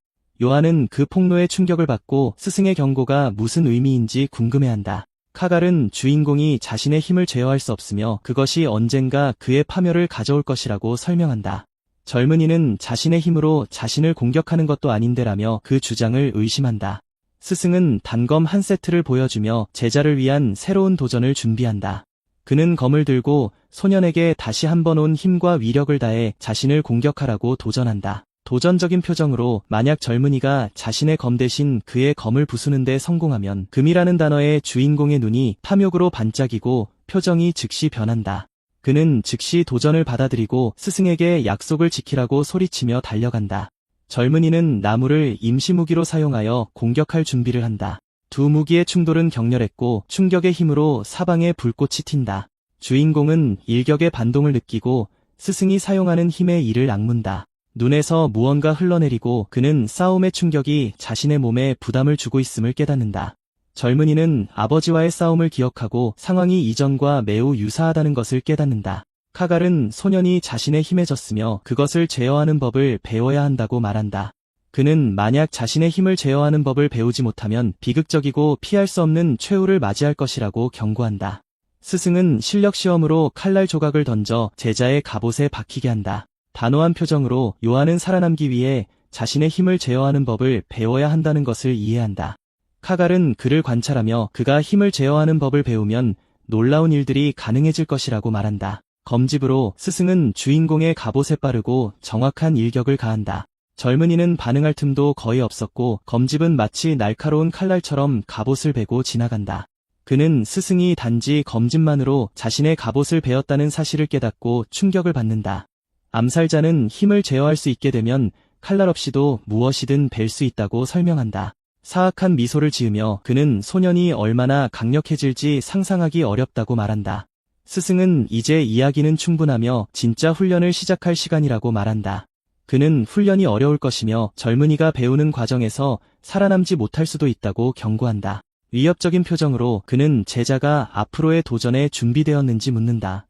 요한은 그 폭로에 충격을 받고 스승의 경고가 무슨 의미인지 궁금해한다. 카갈은 주인공이 자신의 힘을 제어할 수 없으며 그것이 언젠가 그의 파멸을 가져올 것이라고 설명한다. 젊은이는 자신의 힘으로 자신을 공격하는 것도 아닌데라며 그 주장을 의심한다. 스승은 단검 한 세트를 보여주며 제자를 위한 새로운 도전을 준비한다. 그는 검을 들고 소년에게 다시 한번 온 힘과 위력을 다해 자신을 공격하라고 도전한다. 도전적인 표정으로 만약 젊은이가 자신의 검 대신 그의 검을 부수는 데 성공하면 금이라는 단어의 주인공의 눈이 탐욕으로 반짝이고 표정이 즉시 변한다. 그는 즉시 도전을 받아들이고 스승에게 약속을 지키라고 소리치며 달려간다. 젊은이는 나무를 임시무기로 사용하여 공격할 준비를 한다. 두 무기의 충돌은 격렬했고 충격의 힘으로 사방에 불꽃이 튄다. 주인공은 일격의 반동을 느끼고 스승이 사용하는 힘의 이를 악문다. 눈에서 무언가 흘러내리고 그는 싸움의 충격이 자신의 몸에 부담을 주고 있음을 깨닫는다. 젊은이는 아버지와의 싸움을 기억하고 상황이 이전과 매우 유사하다는 것을 깨닫는다. 카갈은 소년이 자신의 힘에 졌으며 그것을 제어하는 법을 배워야 한다고 말한다. 그는 만약 자신의 힘을 제어하는 법을 배우지 못하면 비극적이고 피할 수 없는 최후를 맞이할 것이라고 경고한다. 스승은 실력 시험으로 칼날 조각을 던져 제자의 갑옷에 박히게 한다. 단호한 표정으로 요한은 살아남기 위해 자신의 힘을 제어하는 법을 배워야 한다는 것을 이해한다. 카갈은 그를 관찰하며 그가 힘을 제어하는 법을 배우면 놀라운 일들이 가능해질 것이라고 말한다. 검집으로 스승은 주인공의 갑옷에 빠르고 정확한 일격을 가한다. 젊은이는 반응할 틈도 거의 없었고 검집은 마치 날카로운 칼날처럼 갑옷을 베고 지나간다. 그는 스승이 단지 검집만으로 자신의 갑옷을 베었다는 사실을 깨닫고 충격을 받는다. 암살자는 힘을 제어할 수 있게 되면 칼날 없이도 무엇이든 벨 수 있다고 설명한다. 사악한 미소를 지으며 그는 소년이 얼마나 강력해질지 상상하기 어렵다고 말한다. 스승은 이제 이야기는 충분하며 진짜 훈련을 시작할 시간이라고 말한다. 그는 훈련이 어려울 것이며 젊은이가 배우는 과정에서 살아남지 못할 수도 있다고 경고한다. 위협적인 표정으로 그는 제자가 앞으로의 도전에 준비되었는지 묻는다.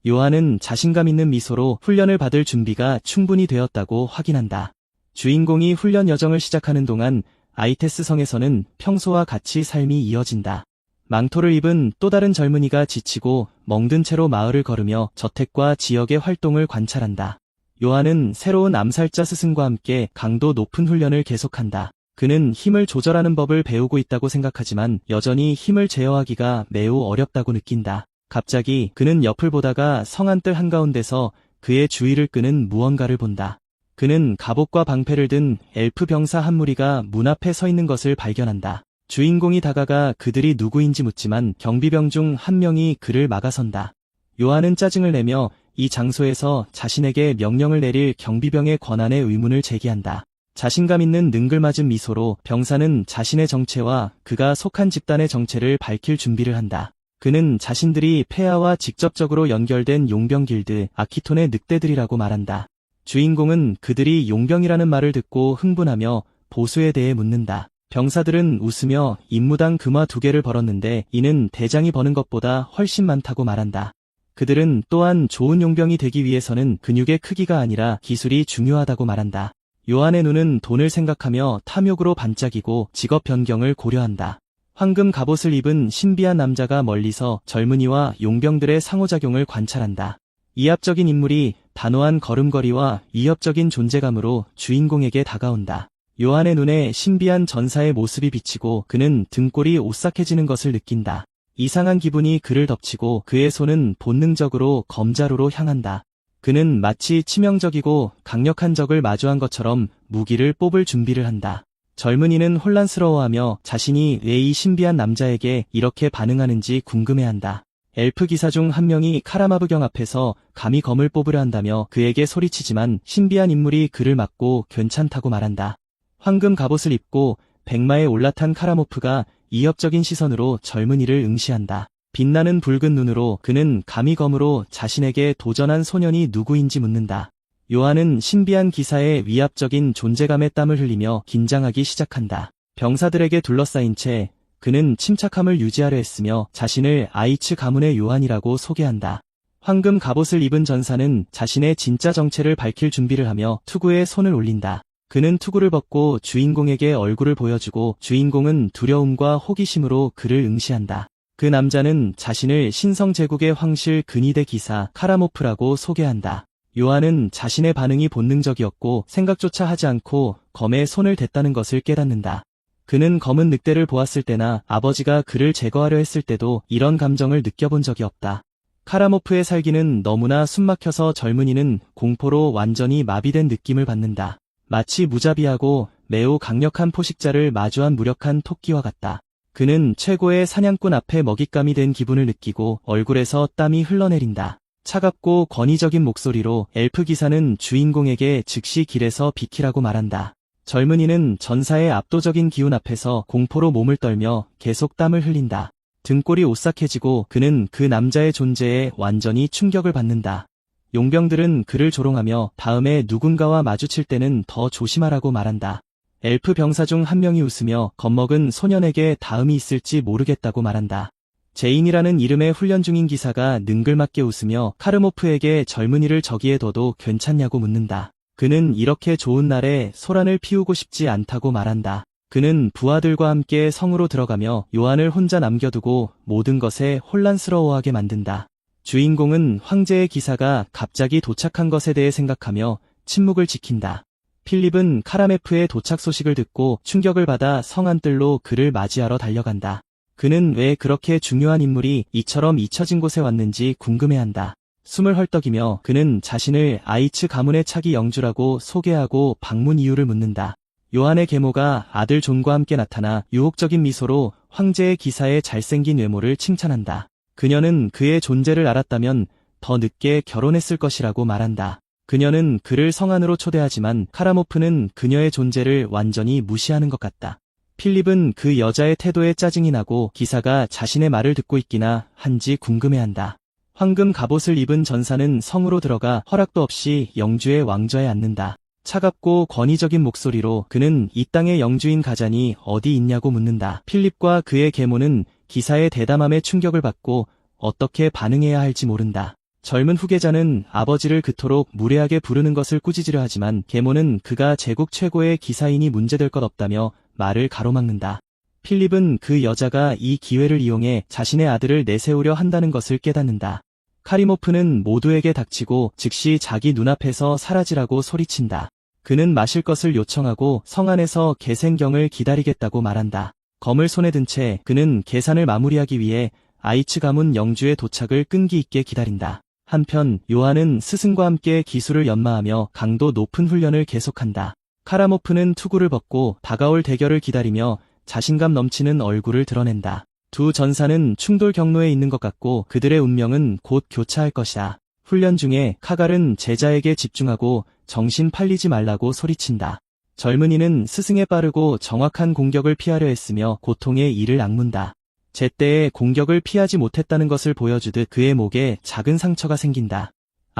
요한은 자신감 있는 미소로 훈련을 받을 준비가 충분히 되었다고 확인한다. 주인공이 훈련 여정을 시작하는 동안 아이테스 성에서는 평소와 같이 삶이 이어진다. 망토를 입은 또 다른 젊은이가 지치고 멍든 채로 마을을 걸으며 저택과 지역의 활동을 관찰한다. 요한은 새로운 암살자 스승과 함께 강도 높은 훈련을 계속한다. 그는 힘을 조절하는 법을 배우고 있다고 생각하지만 여전히 힘을 제어하기가 매우 어렵다고 느낀다. 갑자기 그는 옆을 보다가 성 안뜰 한가운데서 그의 주의를 끄는 무언가를 본다. 그는 갑옷과 방패를 든 엘프 병사 한 무리가 문 앞에 서 있는 것을 발견한다. 주인공이 다가가 그들이 누구인지 묻지만 경비병 중 한 명이 그를 막아선다. 요한은 짜증을 내며 이 장소에서 자신에게 명령을 내릴 경비병의 권한에 의문을 제기한다. 자신감 있는 능글맞은 미소로 병사는 자신의 정체와 그가 속한 집단의 정체를 밝힐 준비를 한다. 그는 자신들이 폐하와 직접적으로 연결된 용병 길드 아키톤의 늑대들이라고 말한다. 주인공은 그들이 용병이라는 말을 듣고 흥분하며 보수에 대해 묻는다. 병사들은 웃으며 임무당 금화 2개를 벌었는데 이는 대장이 버는 것보다 훨씬 많다고 말한다. 그들은 또한 좋은 용병이 되기 위해서는 근육의 크기가 아니라 기술이 중요하다고 말한다. 요한의 눈은 돈을 생각하며 탐욕으로 반짝이고 직업 변경을 고려한다. 황금 갑옷을 입은 신비한 남자가 멀리서 젊은이와 용병들의 상호작용을 관찰한다. 이합적인 인물이 단호한 걸음걸이와 위협적인 존재감으로 주인공에게 다가온다. 요한의 눈에 신비한 전사의 모습이 비치고 그는 등골이 오싹해지는 것을 느낀다. 이상한 기분이 그를 덮치고 그의 손은 본능적으로 검자루로 향한다. 그는 마치 치명적이고 강력한 적을 마주한 것처럼 무기를 뽑을 준비를 한다. 젊은이는 혼란스러워하며 자신이 왜 이 신비한 남자에게 이렇게 반응하는지 궁금해한다. 엘프 기사 중 한 명이 카라마브경 앞에서 감히 검을 뽑으려 한다며 그에게 소리치지만 신비한 인물이 그를 막고 괜찮다고 말한다. 황금 갑옷을 입고 백마에 올라탄 카라모프가 이협적인 시선으로 젊은이를 응시한다. 빛나는 붉은 눈으로 그는 감히 검으로 자신에게 도전한 소년이 누구인지 묻는다. 요한은 신비한 기사의 위압적인 존재감에 땀을 흘리며 긴장하기 시작한다. 병사들에게 둘러싸인 채 그는 침착함을 유지하려 했으며 자신을 아이츠 가문의 요한이라고 소개한다. 황금 갑옷을 입은 전사는 자신의 진짜 정체를 밝힐 준비를 하며 투구에 손을 올린다. 그는 투구를 벗고 주인공에게 얼굴을 보여주고 주인공은 두려움과 호기심으로 그를 응시한다. 그 남자는 자신을 신성제국의 황실 근위대 기사 카라모프라고 소개한다. 요한은 자신의 반응이 본능적이었고 생각조차 하지 않고 검에 손을 댔다는 것을 깨닫는다. 그는 검은 늑대를 보았을 때나 아버지가 그를 제거하려 했을 때도 이런 감정을 느껴본 적이 없다. 카라모프의 살기는 너무나 숨막혀서 젊은이는 공포로 완전히 마비된 느낌을 받는다. 마치 무자비하고 매우 강력한 포식자를 마주한 무력한 토끼와 같다. 그는 최고의 사냥꾼 앞에 먹잇감이 된 기분을 느끼고 얼굴에서 땀이 흘러내린다. 차갑고 권위적인 목소리로 엘프 기사는 주인공에게 즉시 길에서 비키라고 말한다. 젊은이는 전사의 압도적인 기운 앞에서 공포로 몸을 떨며 계속 땀을 흘린다. 등골이 오싹해지고 그는 그 남자의 존재에 완전히 충격을 받는다. 용병들은 그를 조롱하며 다음에 누군가와 마주칠 때는 더 조심하라고 말한다. 엘프 병사 중 한 명이 웃으며 겁먹은 소년에게 다음이 있을지 모르겠다고 말한다. 제인이라는 이름의 훈련 중인 기사가 능글맞게 웃으며 카르모프에게 젊은이를 저기에 둬도 괜찮냐고 묻는다. 그는 이렇게 좋은 날에 소란을 피우고 싶지 않다고 말한다. 그는 부하들과 함께 성으로 들어가며 요한을 혼자 남겨두고 모든 것에 혼란스러워하게 만든다. 주인공은 황제의 기사가 갑자기 도착한 것에 대해 생각하며 침묵을 지킨다. 필립은 카라메프의 도착 소식을 듣고 충격을 받아 성 안뜰로 그를 맞이하러 달려간다. 그는 왜 그렇게 중요한 인물이 이처럼 잊혀진 곳에 왔는지 궁금해한다. 숨을 헐떡이며 그는 자신을 아이츠 가문의 차기 영주라고 소개하고 방문 이유를 묻는다. 요한의 계모가 아들 존과 함께 나타나 유혹적인 미소로 황제의 기사의 잘생긴 외모를 칭찬한다. 그녀는 그의 존재를 알았다면 더 늦게 결혼했을 것이라고 말한다. 그녀는 그를 성 안으로 초대하지만 카라모프는 그녀의 존재를 완전히 무시하는 것 같다. 필립은 그 여자의 태도에 짜증이 나고 기사가 자신의 말을 듣고 있기나 한지 궁금해한다. 황금 갑옷을 입은 전사는 성으로 들어가 허락도 없이 영주의 왕좌에 앉는다. 차갑고 권위적인 목소리로 그는 이 땅의 영주인 가잔이 어디 있냐고 묻는다. 필립과 그의 계모는 기사의 대담함에 충격을 받고 어떻게 반응해야 할지 모른다. 젊은 후계자는 아버지를 그토록 무례하게 부르는 것을 꾸짖으려 하지만 계모는 그가 제국 최고의 기사이니 문제될 것 없다며 말을 가로막는다. 필립은 그 여자가 이 기회를 이용해 자신의 아들을 내세우려 한다는 것을 깨닫는다. 카리모프는 모두에게 닥치고 즉시 자기 눈앞에서 사라지라고 소리친다. 그는 마실 것을 요청하고 성 안에서 계생경을 기다리겠다고 말한다. 검을 손에 든 채 그는 계산을 마무리하기 위해 아이츠 가문 영주의 도착을 끈기 있게 기다린다. 한편 요한은 스승과 함께 기술을 연마하며 강도 높은 훈련을 계속한다. 카라모프는 투구를 벗고 다가올 대결을 기다리며 자신감 넘치는 얼굴을 드러낸다. 두 전사는 충돌 경로에 있는 것 같고 그들의 운명은 곧 교차할 것이다. 훈련 중에 카갈은 제자에게 집중하고 정신 팔리지 말라고 소리친다. 젊은이는 스승의 빠르고 정확한 공격을 피하려 했으며 고통의 이를 악문다. 제때에 공격을 피하지 못했다는 것을 보여주듯 그의 목에 작은 상처가 생긴다.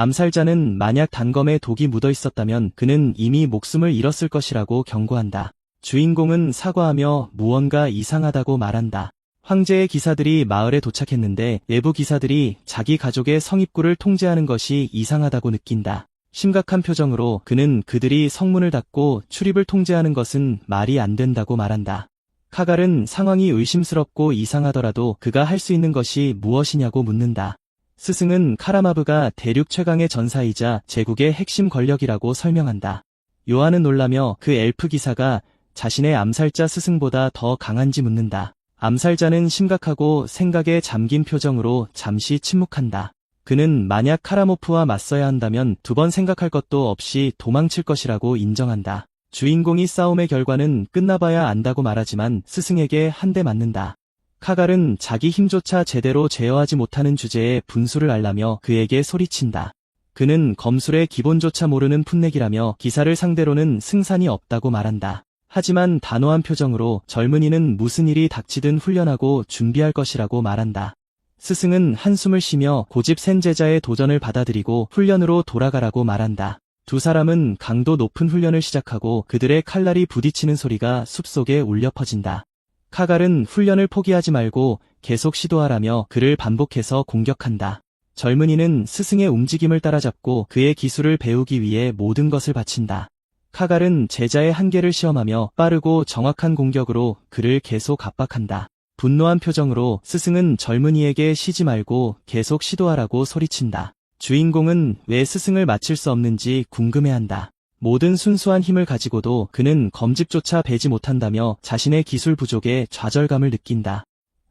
암살자는 만약 단검에 독이 묻어 있었다면 그는 이미 목숨을 잃었을 것이라고 경고한다. 주인공은 사과하며 무언가 이상하다고 말한다. 황제의 기사들이 마을에 도착했는데 외부 기사들이 자기 가족의 성입구를 통제하는 것이 이상하다고 느낀다. 심각한 표정으로 그는 그들이 성문을 닫고 출입을 통제하는 것은 말이 안 된다고 말한다. 카갈은 상황이 의심스럽고 이상하더라도 그가 할 수 있는 것이 무엇이냐고 묻는다. 스승은 카라마브가 대륙 최강의 전사이자 제국의 핵심 권력이라고 설명한다. 요한은 놀라며 그 엘프 기사가 자신의 암살자 스승보다 더 강한지 묻는다. 암살자는 심각하고 생각에 잠긴 표정으로 잠시 침묵한다. 그는 만약 카라모프와 맞서야 한다면 2번 생각할 것도 없이 도망칠 것이라고 인정한다. 주인공이 싸움의 결과는 끝나봐야 안다고 말하지만 스승에게 한 대 맞는다. 카갈은 자기 힘조차 제대로 제어하지 못하는 주제에 분수를 알라며 그에게 소리친다. 그는 검술의 기본조차 모르는 풋내기라며 기사를 상대로는 승산이 없다고 말한다. 하지만 단호한 표정으로 젊은이는 무슨 일이 닥치든 훈련하고 준비할 것이라고 말한다. 스승은 한숨을 쉬며 고집 센 제자의 도전을 받아들이고 훈련으로 돌아가라고 말한다. 2 사람은 강도 높은 훈련을 시작하고 그들의 칼날이 부딪히는 소리가 숲속에 울려 퍼진다. 카갈은 훈련을 포기하지 말고 계속 시도하라며 그를 반복해서 공격한다. 젊은이는 스승의 움직임을 따라잡고 그의 기술을 배우기 위해 모든 것을 바친다. 카갈은 제자의 한계를 시험하며 빠르고 정확한 공격으로 그를 계속 압박한다. 분노한 표정으로 스승은 젊은이에게 쉬지 말고 계속 시도하라고 소리친다. 주인공은 왜 스승을 맞힐 수 없는지 궁금해한다. 모든 순수한 힘을 가지고도 그는 검집조차 베지 못한다며 자신의 기술 부족에 좌절감을 느낀다.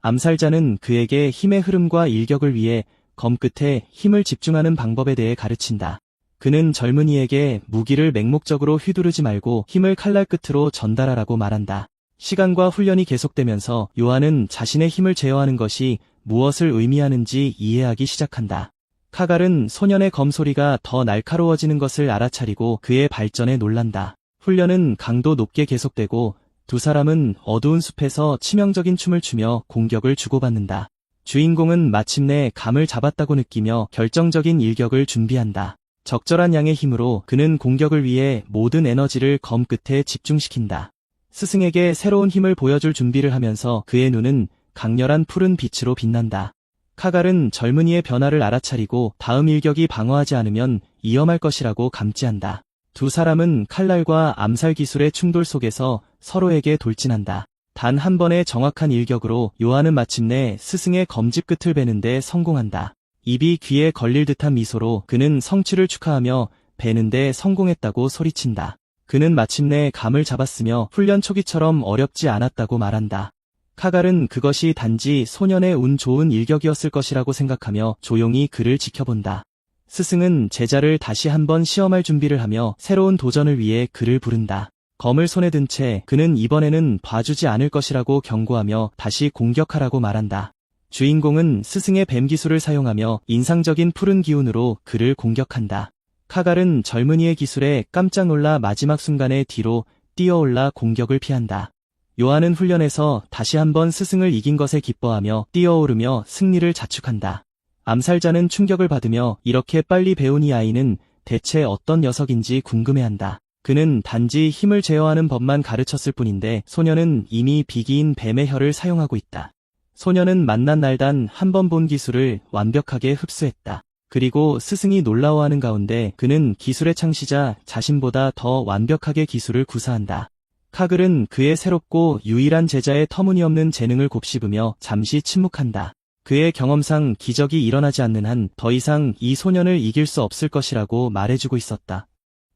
암살자는 그에게 힘의 흐름과 일격을 위해 검 끝에 힘을 집중하는 방법에 대해 가르친다. 그는 젊은이에게 무기를 맹목적으로 휘두르지 말고 힘을 칼날 끝으로 전달하라고 말한다. 시간과 훈련이 계속되면서 요한은 자신의 힘을 제어하는 것이 무엇을 의미하는지 이해하기 시작한다. 카갈은 소년의 검소리가 더 날카로워지는 것을 알아차리고 그의 발전에 놀란다. 훈련은 강도 높게 계속되고 2 사람은 어두운 숲에서 치명적인 춤을 추며 공격을 주고받는다. 주인공은 마침내 감을 잡았다고 느끼며 결정적인 일격을 준비한다. 적절한 양의 힘으로 그는 공격을 위해 모든 에너지를 검 끝에 집중시킨다. 스승에게 새로운 힘을 보여줄 준비를 하면서 그의 눈은 강렬한 푸른 빛으로 빛난다. 카갈은 젊은이의 변화를 알아차리고 다음 일격이 방어하지 않으면 위험할 것이라고 감지한다. 2 사람은 칼날과 암살 기술의 충돌 속에서 서로에게 돌진한다. 단 한 번의 정확한 일격으로 요한은 마침내 스승의 검집 끝을 베는데 성공한다. 입이 귀에 걸릴 듯한 미소로 그는 성취를 축하하며 베는데 성공했다고 소리친다. 그는 마침내 감을 잡았으며 훈련 초기처럼 어렵지 않았다고 말한다. 카갈은 그것이 단지 소년의 운 좋은 일격이었을 것이라고 생각하며 조용히 그를 지켜본다. 스승은 제자를 다시 한번 시험할 준비를 하며 새로운 도전을 위해 그를 부른다. 검을 손에 든 채 그는 이번에는 봐주지 않을 것이라고 경고하며 다시 공격하라고 말한다. 주인공은 스승의 뱀 기술을 사용하며 인상적인 푸른 기운으로 그를 공격한다. 카갈은 젊은이의 기술에 깜짝 놀라 마지막 순간에 뒤로 뛰어올라 공격을 피한다. 요한은 훈련에서 다시 한번 스승을 이긴 것에 기뻐하며 뛰어오르며 승리를 자축한다. 암살자는 충격을 받으며 이렇게 빨리 배운 이 아이는 대체 어떤 녀석인지 궁금해한다. 그는 단지 힘을 제어하는 법만 가르쳤을 뿐인데 소년은 이미 비기인 뱀의 혀를 사용하고 있다. 소년은 만난 날 단 한 번 본 기술을 완벽하게 흡수했다. 그리고 스승이 놀라워하는 가운데 그는 기술의 창시자 자신보다 더 완벽하게 기술을 구사한다. 카글은 그의 새롭고 유일한 제자의 터무니없는 재능을 곱씹으며 잠시 침묵한다. 그의 경험상 기적이 일어나지 않는 한 더 이상 이 소년을 이길 수 없을 것이라고 말해주고 있었다.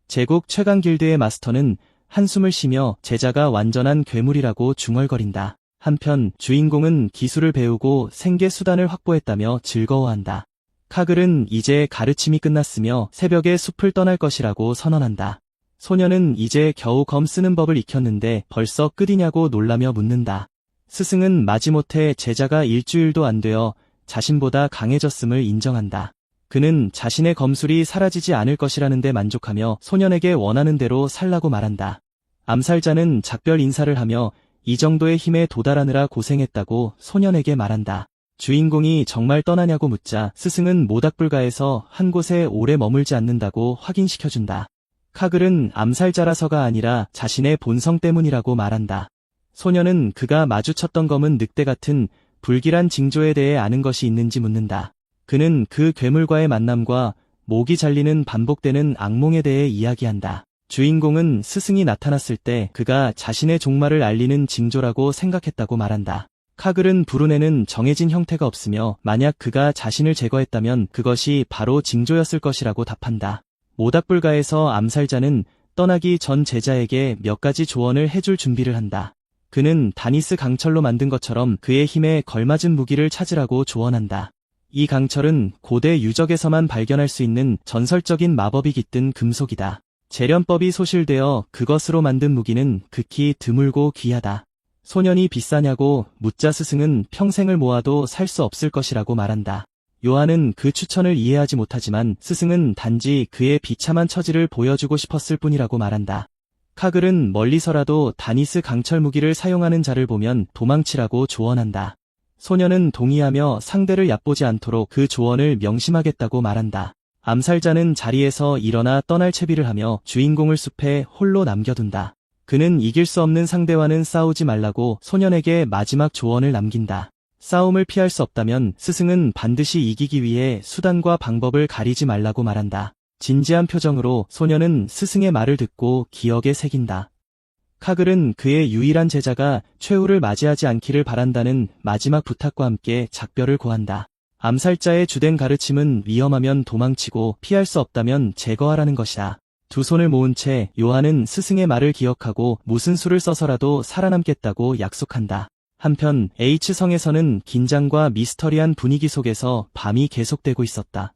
제국 최강 길드의 마스터는 한숨을 쉬며 제자가 완전한 괴물이라고 중얼거린다. 한편 주인공은 기술을 배우고 생계 수단을 확보했다며 즐거워한다. 카글은 이제 가르침이 끝났으며 새벽에 숲을 떠날 것이라고 선언한다. 소년은 이제 겨우 검 쓰는 법을 익혔는데 벌써 끝이냐고 놀라며 묻는다. 스승은 마지못해 제자가 일주일도 안 되어 자신보다 강해졌음을 인정한다. 그는 자신의 검술이 사라지지 않을 것이라는 데 만족하며 소년에게 원하는 대로 살라고 말한다. 암살자는 작별 인사를 하며 이 정도의 힘에 도달하느라 고생했다고 소년에게 말한다. 주인공이 정말 떠나냐고 묻자 스승은 모닥불가에서 한 곳에 오래 머물지 않는다고 확인시켜준다. 카글은 암살자라서가 아니라 자신의 본성 때문이라고 말한다. 소녀는 그가 마주쳤던 검은 늑대 같은 불길한 징조에 대해 아는 것이 있는지 묻는다. 그는 그 괴물과의 만남과 목이 잘리는 반복되는 악몽에 대해 이야기한다. 주인공은 스승이 나타났을 때 그가 자신의 종말을 알리는 징조라고 생각했다고 말한다. 카글은 불운에는 정해진 형태가 없으며 만약 그가 자신을 제거했다면 그것이 바로 징조였을 것이라고 답한다. 모닥불가에서 암살자는 떠나기 전 제자에게 몇 가지 조언을 해줄 준비를 한다. 그는 다니스 강철로 만든 것처럼 그의 힘에 걸맞은 무기를 찾으라고 조언한다. 이 강철은 고대 유적에서만 발견할 수 있는 전설적인 마법이 깃든 금속이다. 재련법이 소실되어 그것으로 만든 무기는 극히 드물고 귀하다. 소년이 비싸냐고 묻자 스승은 평생을 모아도 살 수 없을 것이라고 말한다. 요한은 그 추천을 이해하지 못하지만 스승은 단지 그의 비참한 처지를 보여주고 싶었을 뿐이라고 말한다. 카글은 멀리서라도 다니스 강철 무기를 사용하는 자를 보면 도망치라고 조언한다. 소년은 동의하며 상대를 얕보지 않도록 그 조언을 명심하겠다고 말한다. 암살자는 자리에서 일어나 떠날 채비를 하며 주인공을 숲에 홀로 남겨둔다. 그는 이길 수 없는 상대와는 싸우지 말라고 소년에게 마지막 조언을 남긴다. 싸움을 피할 수 없다면 스승은 반드시 이기기 위해 수단과 방법을 가리지 말라고 말한다. 진지한 표정으로 소년은 스승의 말을 듣고 기억에 새긴다. 카글은 그의 유일한 제자가 최후를 맞이하지 않기를 바란다는 마지막 부탁과 함께 작별을 고한다. 암살자의 주된 가르침은 위험하면 도망치고 피할 수 없다면 제거하라는 것이다. 두 손을 모은 채 요한은 스승의 말을 기억하고 무슨 수를 써서라도 살아남겠다고 약속한다. 한편 H성에서는 긴장과 미스터리한 분위기 속에서 밤이 계속되고 있었다.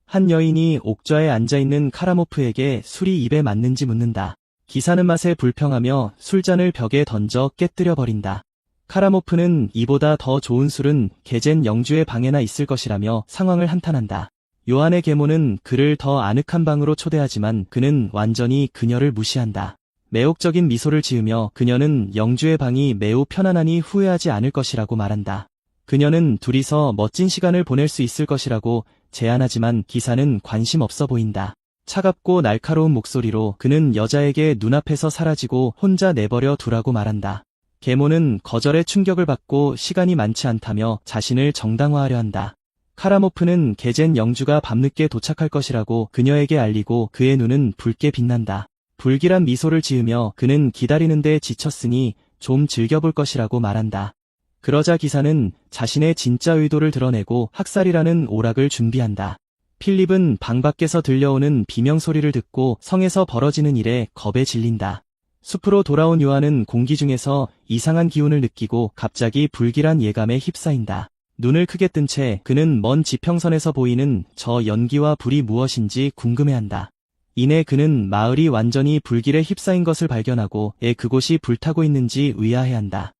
한 여인이 옥좌에 앉아있는 카라모프에게 술이 입에 맞는지 묻는다. 기사는 맛에 불평하며 술잔을 벽에 던져 깨뜨려버린다. 카라모프는 이보다 더 좋은 술은 게젠 영주의 방에나 있을 것이라며 상황을 한탄한다. 요한의 계모는 그를 더 아늑한 방으로 초대하지만 그는 완전히 그녀를 무시한다. 매혹적인 미소를 지으며 그녀는 영주의 방이 매우 편안하니 후회하지 않을 것이라고 말한다. 그녀는 둘이서 멋진 시간을 보낼 수 있을 것이라고 제안하지만 기사는 관심 없어 보인다. 차갑고 날카로운 목소리로 그는 여자에게 눈앞에서 사라지고 혼자 내버려 두라고 말한다. 계모는 거절에 충격을 받고 시간이 많지 않다며 자신을 정당화하려 한다. 카라모프는 게젠 영주가 밤늦게 도착할 것이라고 그녀에게 알리고 그의 눈은 붉게 빛난다. 불길한 미소를 지으며 그는 기다리는데 지쳤으니 좀 즐겨볼 것이라고 말한다. 그러자 기사는 자신의 진짜 의도를 드러내고 학살이라는 오락을 준비한다. 필립은 방 밖에서 들려오는 비명소리를 듣고 성에서 벌어지는 일에 겁에 질린다. 숲으로 돌아온 요한은 공기 중에서 이상한 기운을 느끼고 갑자기 불길한 예감에 휩싸인다. 눈을 크게 뜬 채 그는 먼 지평선에서 보이는 저 연기와 불이 무엇인지 궁금해한다. 이내 그는 마을이 완전히 불길에 휩싸인 것을 발견하고 그곳이 불타고 있는지 의아해한다.